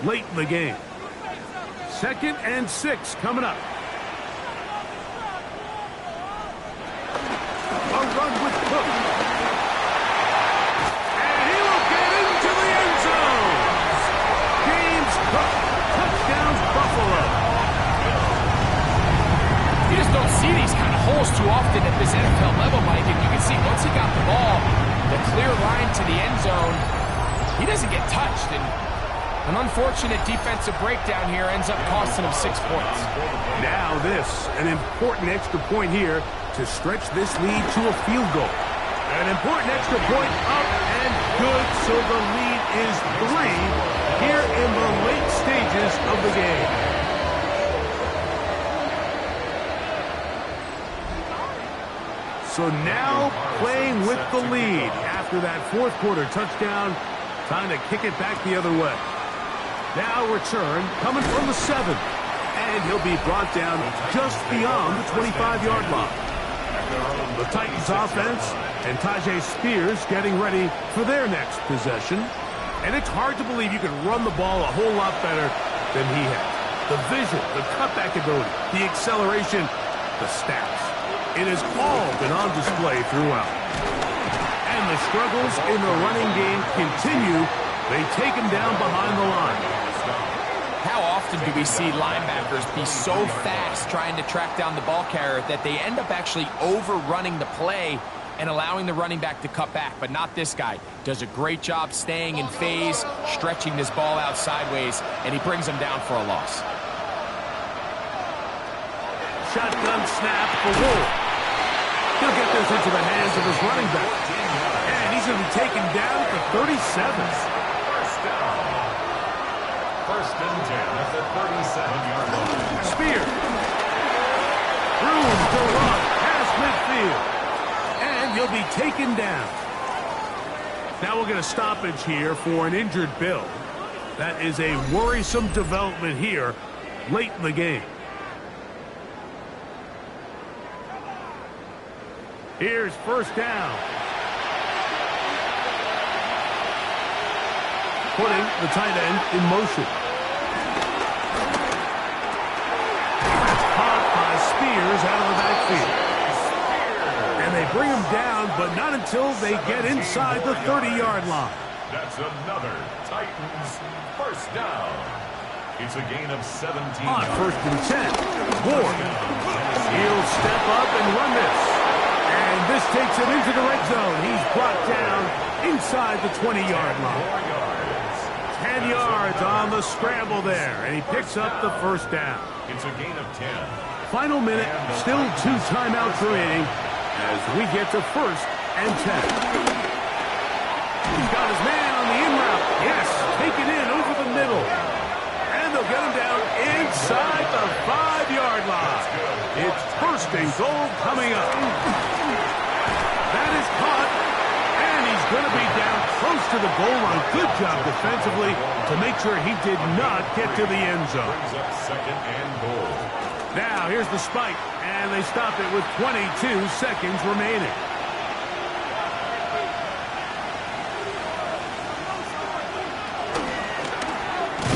Speaker 1: late in the game. 2nd and 6 coming up. A run with Cook. And he will get into the end zone. James Cook, touchdown Buffalo.
Speaker 2: You just don't see these kind of holes too often at this NFL level, Mike. And you can see once he got the ball, the clear line to the end zone, he doesn't get touched. And an unfortunate defensive breakdown here ends up costing him 6 points.
Speaker 1: Now this, an important extra point here to stretch this lead to a field goal. An important extra point up and good, so the lead is 3 here in the late stages of the game. So now playing with the lead after that 4th quarter touchdown, time to kick it back the other way. Now return coming from the 7, and he'll be brought down just beyond the 25-yard line. The Titans offense and Tajay Spears getting ready for their next possession. And it's hard to believe you can run the ball a whole lot better than he has. The vision, the cutback ability, the acceleration, the stats. It has all been on display throughout. And the struggles in the running game continue. They take him down behind the line.
Speaker 2: How often do we see linebackers be so fast trying to track down the ball carrier that they end up actually overrunning the play and allowing the running back to cut back? But not this guy. Does a great job staying in phase, stretching this ball out sideways, and he brings him down for a loss.
Speaker 1: Shotgun snap for Wolf. He'll get this into the hands of his running back. And he's going to be taken down at the 37.
Speaker 3: First down. 1st and 10 at the 37-yard line.
Speaker 1: Spear. Room to run past midfield. And he'll be taken down. Now we'll get a stoppage here for an injured Bill. That is a worrisome development here late in the game. Here's 1st down. Putting the tight end in motion. Caught by Spears out of the backfield. And they bring him down, but not until they get inside the 30-yard line.
Speaker 3: That's another Titans 1st down. It's a gain of 17.
Speaker 1: On 1st and 10, Ward. He'll step up and run this. And this takes him into the red zone. He's brought down inside the 20-yard line. 10 yards on the scramble there, and he picks up the 1st down.
Speaker 3: It's a gain of 10.
Speaker 1: Final minute, still 2 timeouts remaining as we get to 1st and 10. He's got his man on the in route. Yes, taken in over the middle. And they'll get him down inside the 5-yard line. It's 1st and goal coming up. That is caught, and he's going to be down close to the goal line. Good job defensively to make sure he did not get to the end zone.
Speaker 3: Brings up 2nd and goal.
Speaker 1: Now here's the spike, and they stop it with 22 seconds remaining.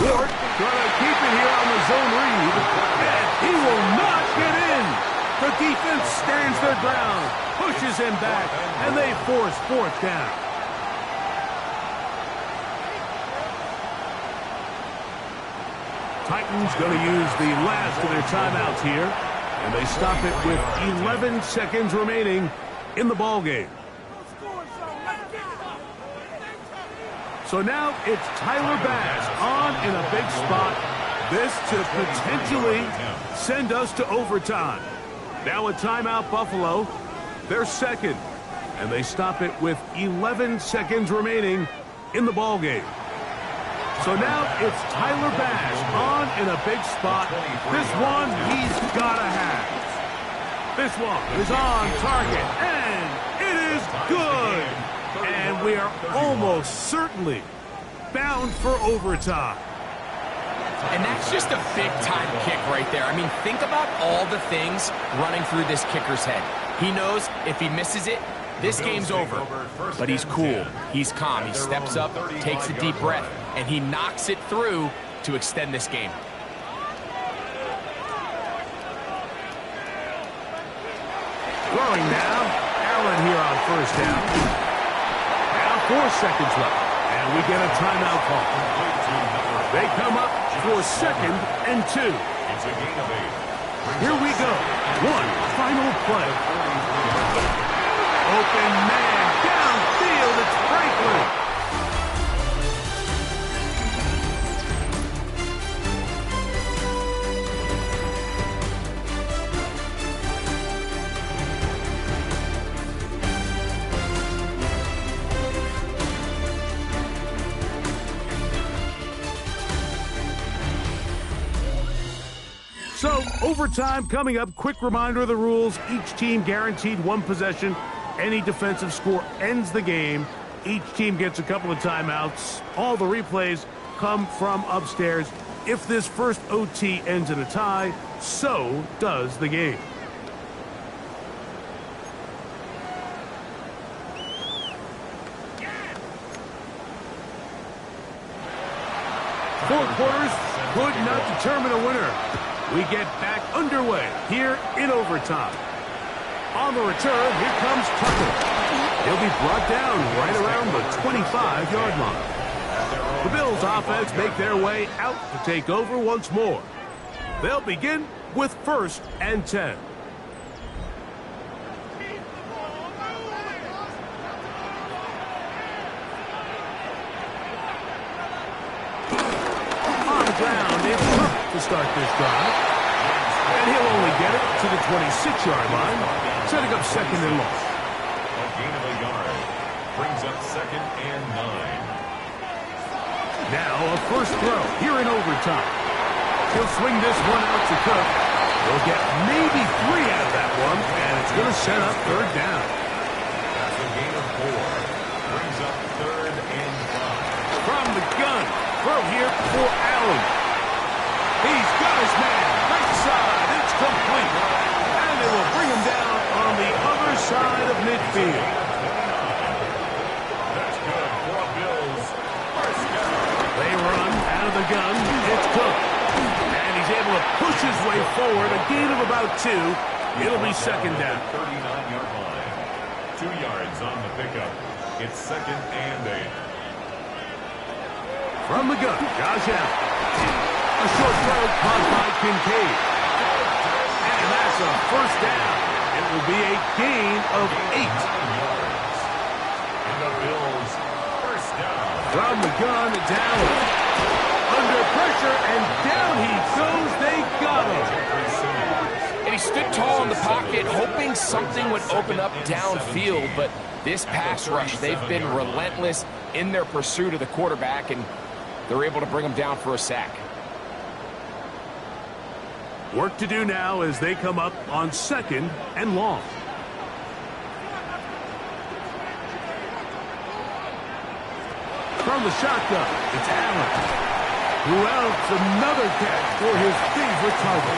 Speaker 1: Ward gonna keep it here on the zone read, and he will not get in. The defense stands their ground, pushes him back, and they force 4th down. Titans going to use the last of their timeouts here, and they stop it with 11 seconds remaining in the ballgame. So now it's Tyler Bass on in a big spot. This to potentially send us to overtime. Now a timeout, Buffalo. They're 2nd, and they stop it with 11 seconds remaining in the ballgame. So now it's Tyler Bass on in a big spot. This one he's got to have. This one is on target, and it is good. And we are almost certainly bound for overtime.
Speaker 2: And that's just a big-time kick right there. I mean, think about all the things running through this kicker's head. He knows if he misses it, this game's over. But he's cool. He's calm. He steps up, takes a deep breath, and he knocks it through to extend this game.
Speaker 1: Throwing now. Allen here on first down. Now 4 seconds left. And we get a timeout call. They come up for 2nd and 2.
Speaker 3: It's a gain of 8.
Speaker 1: Here we go. One final play. Open man downfield. It's Franklin. So, overtime coming up. Quick reminder of the rules. Each team guaranteed 1 possession. Any defensive score ends the game. Each team gets a couple of timeouts. All the replays come from upstairs. If this first OT ends in a tie, so does the game. Four quarters could not determine a winner. We get back underway here in overtime. On the return, here comes Tucker. He'll be brought down right around the 25-yard line. The Bills offense make their way out to take over once more. They'll begin with 1st and 10. On the ground, it's tough to start this drive. And he'll only get it to the 26-yard line, setting up 2nd and long.
Speaker 3: A gain of a yard brings up 2nd and 9.
Speaker 1: Now a first throw here in overtime. He'll swing this one out to Cook. He'll get maybe 3 out of that one, and it's going to set up 3rd down.
Speaker 3: That's a gain of 4. Brings up 3rd and 5.
Speaker 1: From the gun, throw here for Allen. He's got his man. Right side, it's complete. And it will bring him down on the other side of midfield.
Speaker 3: That's good for Bills. First down.
Speaker 1: They run out of the gun. It's Cook. And he's able to push his way forward. A gain of about 2. It'll be 2nd down.
Speaker 3: 39-yard line. 2 yards on the pickup. It's 2nd and 8.
Speaker 1: From the gun, Josh Allen. A short throw caught by Kincaid. And that's a first down. It will be a gain of 8.
Speaker 3: And the Bills, first down.
Speaker 1: From the gun, down. Under pressure, and down he goes. They got him.
Speaker 2: And he stood tall in the pocket, hoping something would open up downfield, but this pass rush, they've been relentless in their pursuit of the quarterback, and they're able to bring him down for a sack.
Speaker 1: Work to do now as they come up on 2nd and long. From the shotgun, it's Allen. Who else? Another catch for his favorite target.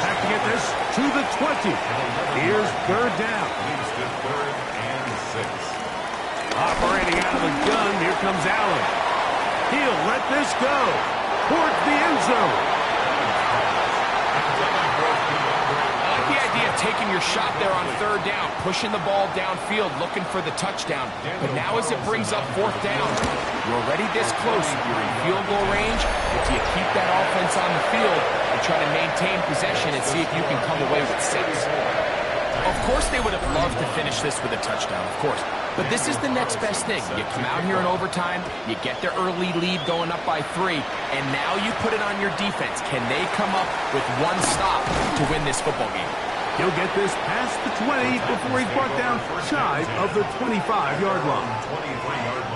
Speaker 1: Have to get this to the 20. Here's 3rd down.
Speaker 3: Leads to 3rd and 6.
Speaker 1: Operating out of the gun, here comes Allen. He'll let this go towards the end zone.
Speaker 2: I like the idea of taking your shot there on 3rd down, pushing the ball downfield, looking for the touchdown. But now as it brings up 4th down, you're already this close. You're in field goal range. If you keep that offense on the field and try to maintain possession and see if you can come away with 6. Of course they would have loved to finish this with a touchdown, of course. But this is the next best thing. You come out here in overtime, you get the early lead going up by 3, and now you put it on your defense. Can they come up with 1 stop to win this football game?
Speaker 1: He'll get this past the 20 before he's brought down shy of the 25-yard line.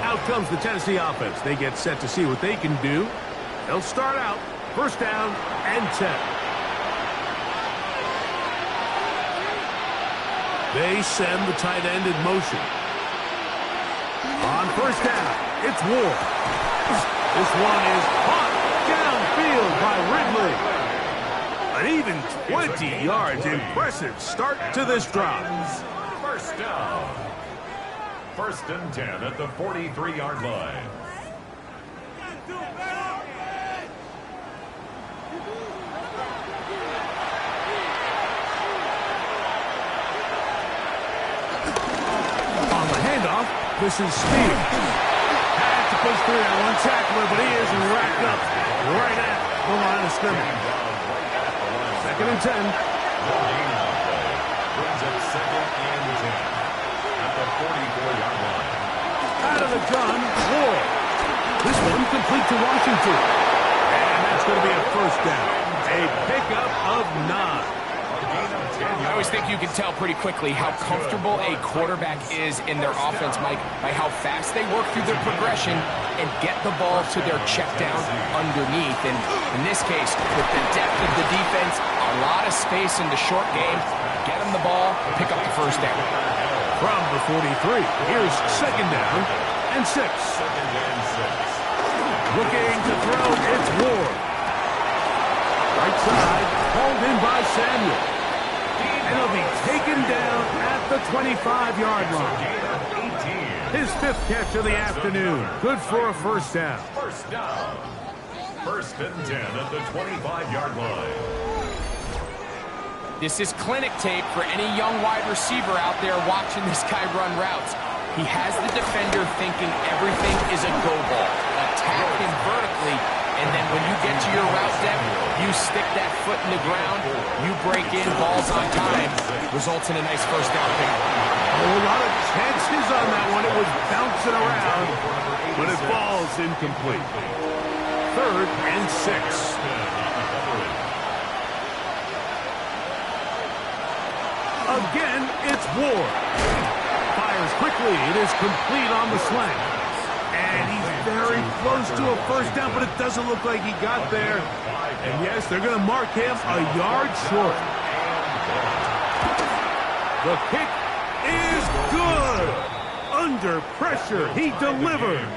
Speaker 1: Out comes the Tennessee offense. They get set to see what they can do. They'll start out 1st down and 10. They send the tight end in motion. On 1st down, it's Ward. This one is caught downfield by Ridley. An even 20 yards. Impressive start to this drive.
Speaker 3: First down. 1st and 10 at the 43-yard line.
Speaker 1: This is speed. Had to push through that one tackler, but he is racked up right at the line of scrimmage. 2nd and 10.
Speaker 3: Brings up 2nd and 10 at the 44-yard line.
Speaker 1: Out of the gun, Ward. This one complete to Washington. And that's going to be a first down. A pickup of 9.
Speaker 2: I always think you can tell pretty quickly how comfortable a quarterback is in their offense, Mike, by how fast they work through their progression and get the ball to their check down underneath. And in this case, with the depth of the defense, a lot of space in the short game, get them the ball, pick up the first down.
Speaker 1: From the 43, here's 2nd down and 6. Looking to throw, it's Ward. Right side, hauled in by Samuel. And he'll be taken down at the 25-yard line. His 5th catch of the afternoon. Good for a first down.
Speaker 3: First down. 1st and 10 at the 25-yard line.
Speaker 2: This is clinic tape for any young wide receiver out there watching this guy run routes. He has the defender thinking everything is a go ball. Attack him vertically, and then when you get to your route depth, you stick that foot in the ground, you break in, balls on time, results in a nice first down pick.
Speaker 1: A lot of chances on that one. It was bouncing around, but it falls incomplete. 3rd and 6. Again, it's Ward. Fires quickly. It is complete on the slant. And he's very close to a first down, but it doesn't look like he got there. And yes, they're going to mark him a yard short. The kick is good. Under pressure, he delivers.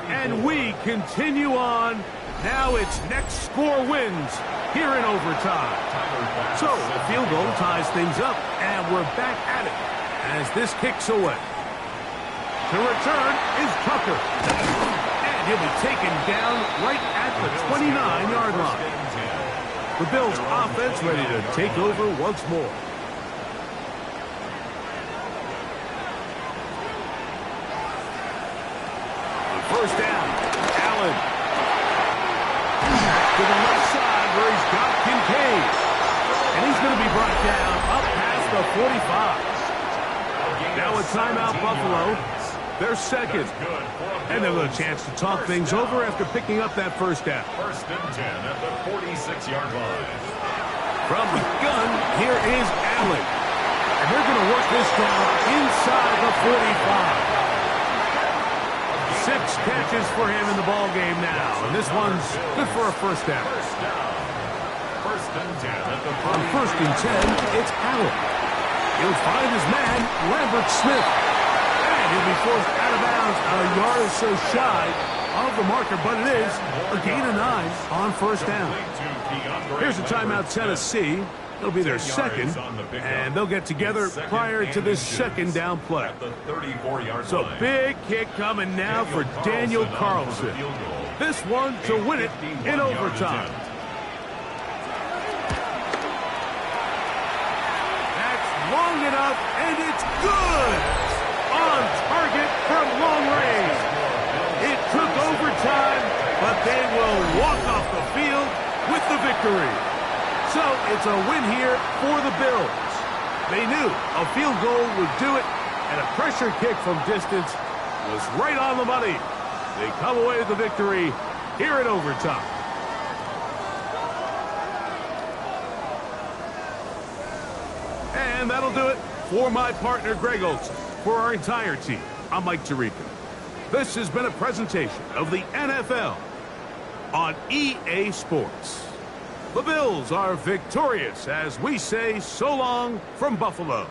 Speaker 1: And we continue on. Now it's next score wins here in overtime. So the field goal ties things up, and we're back at it as this kicks away. The return is Tucker. And he'll be taken down right at the 29-yard line. The Bills' offense ready to take over once more. First down, Allen. To the left side where he's got Kincaid. And he's going to be brought down up past the 45. Now a timeout, Buffalo. They're 2nd. And they'll have a chance to talk things over after picking up that first down.
Speaker 3: 1st and 10 at the 46-yard line.
Speaker 1: From the gun, here is Allen. And they're going to work this down inside the 45. 6 catches for him in the ball game now. And this one's good for a first down.
Speaker 3: 1st and 10 at the
Speaker 1: On 1st and 10, it's Allen. He'll find his man, Lambert Smith. And he'll be forced out of bounds a yard or so shy of the marker, but it is a gain of 9 on first down. Here's a timeout, Tennessee. It'll be their 2nd, and they'll get together prior to this 2nd down play. So big kick coming now for Daniel Carlson. This one to win it in overtime. That's long enough, and it's good! On target from long range. It took overtime, but they will walk off the field with the victory. So it's a win here for the Bills. They knew a field goal would do it, and a pressure kick from distance was right on the money. They come away with the victory here in overtime. And that'll do it for my partner, Greg Olson. For our entire team, I'm Mike Tirico. This has been a presentation of the NFL on EA Sports. The Bills are victorious as we say so long from Buffalo.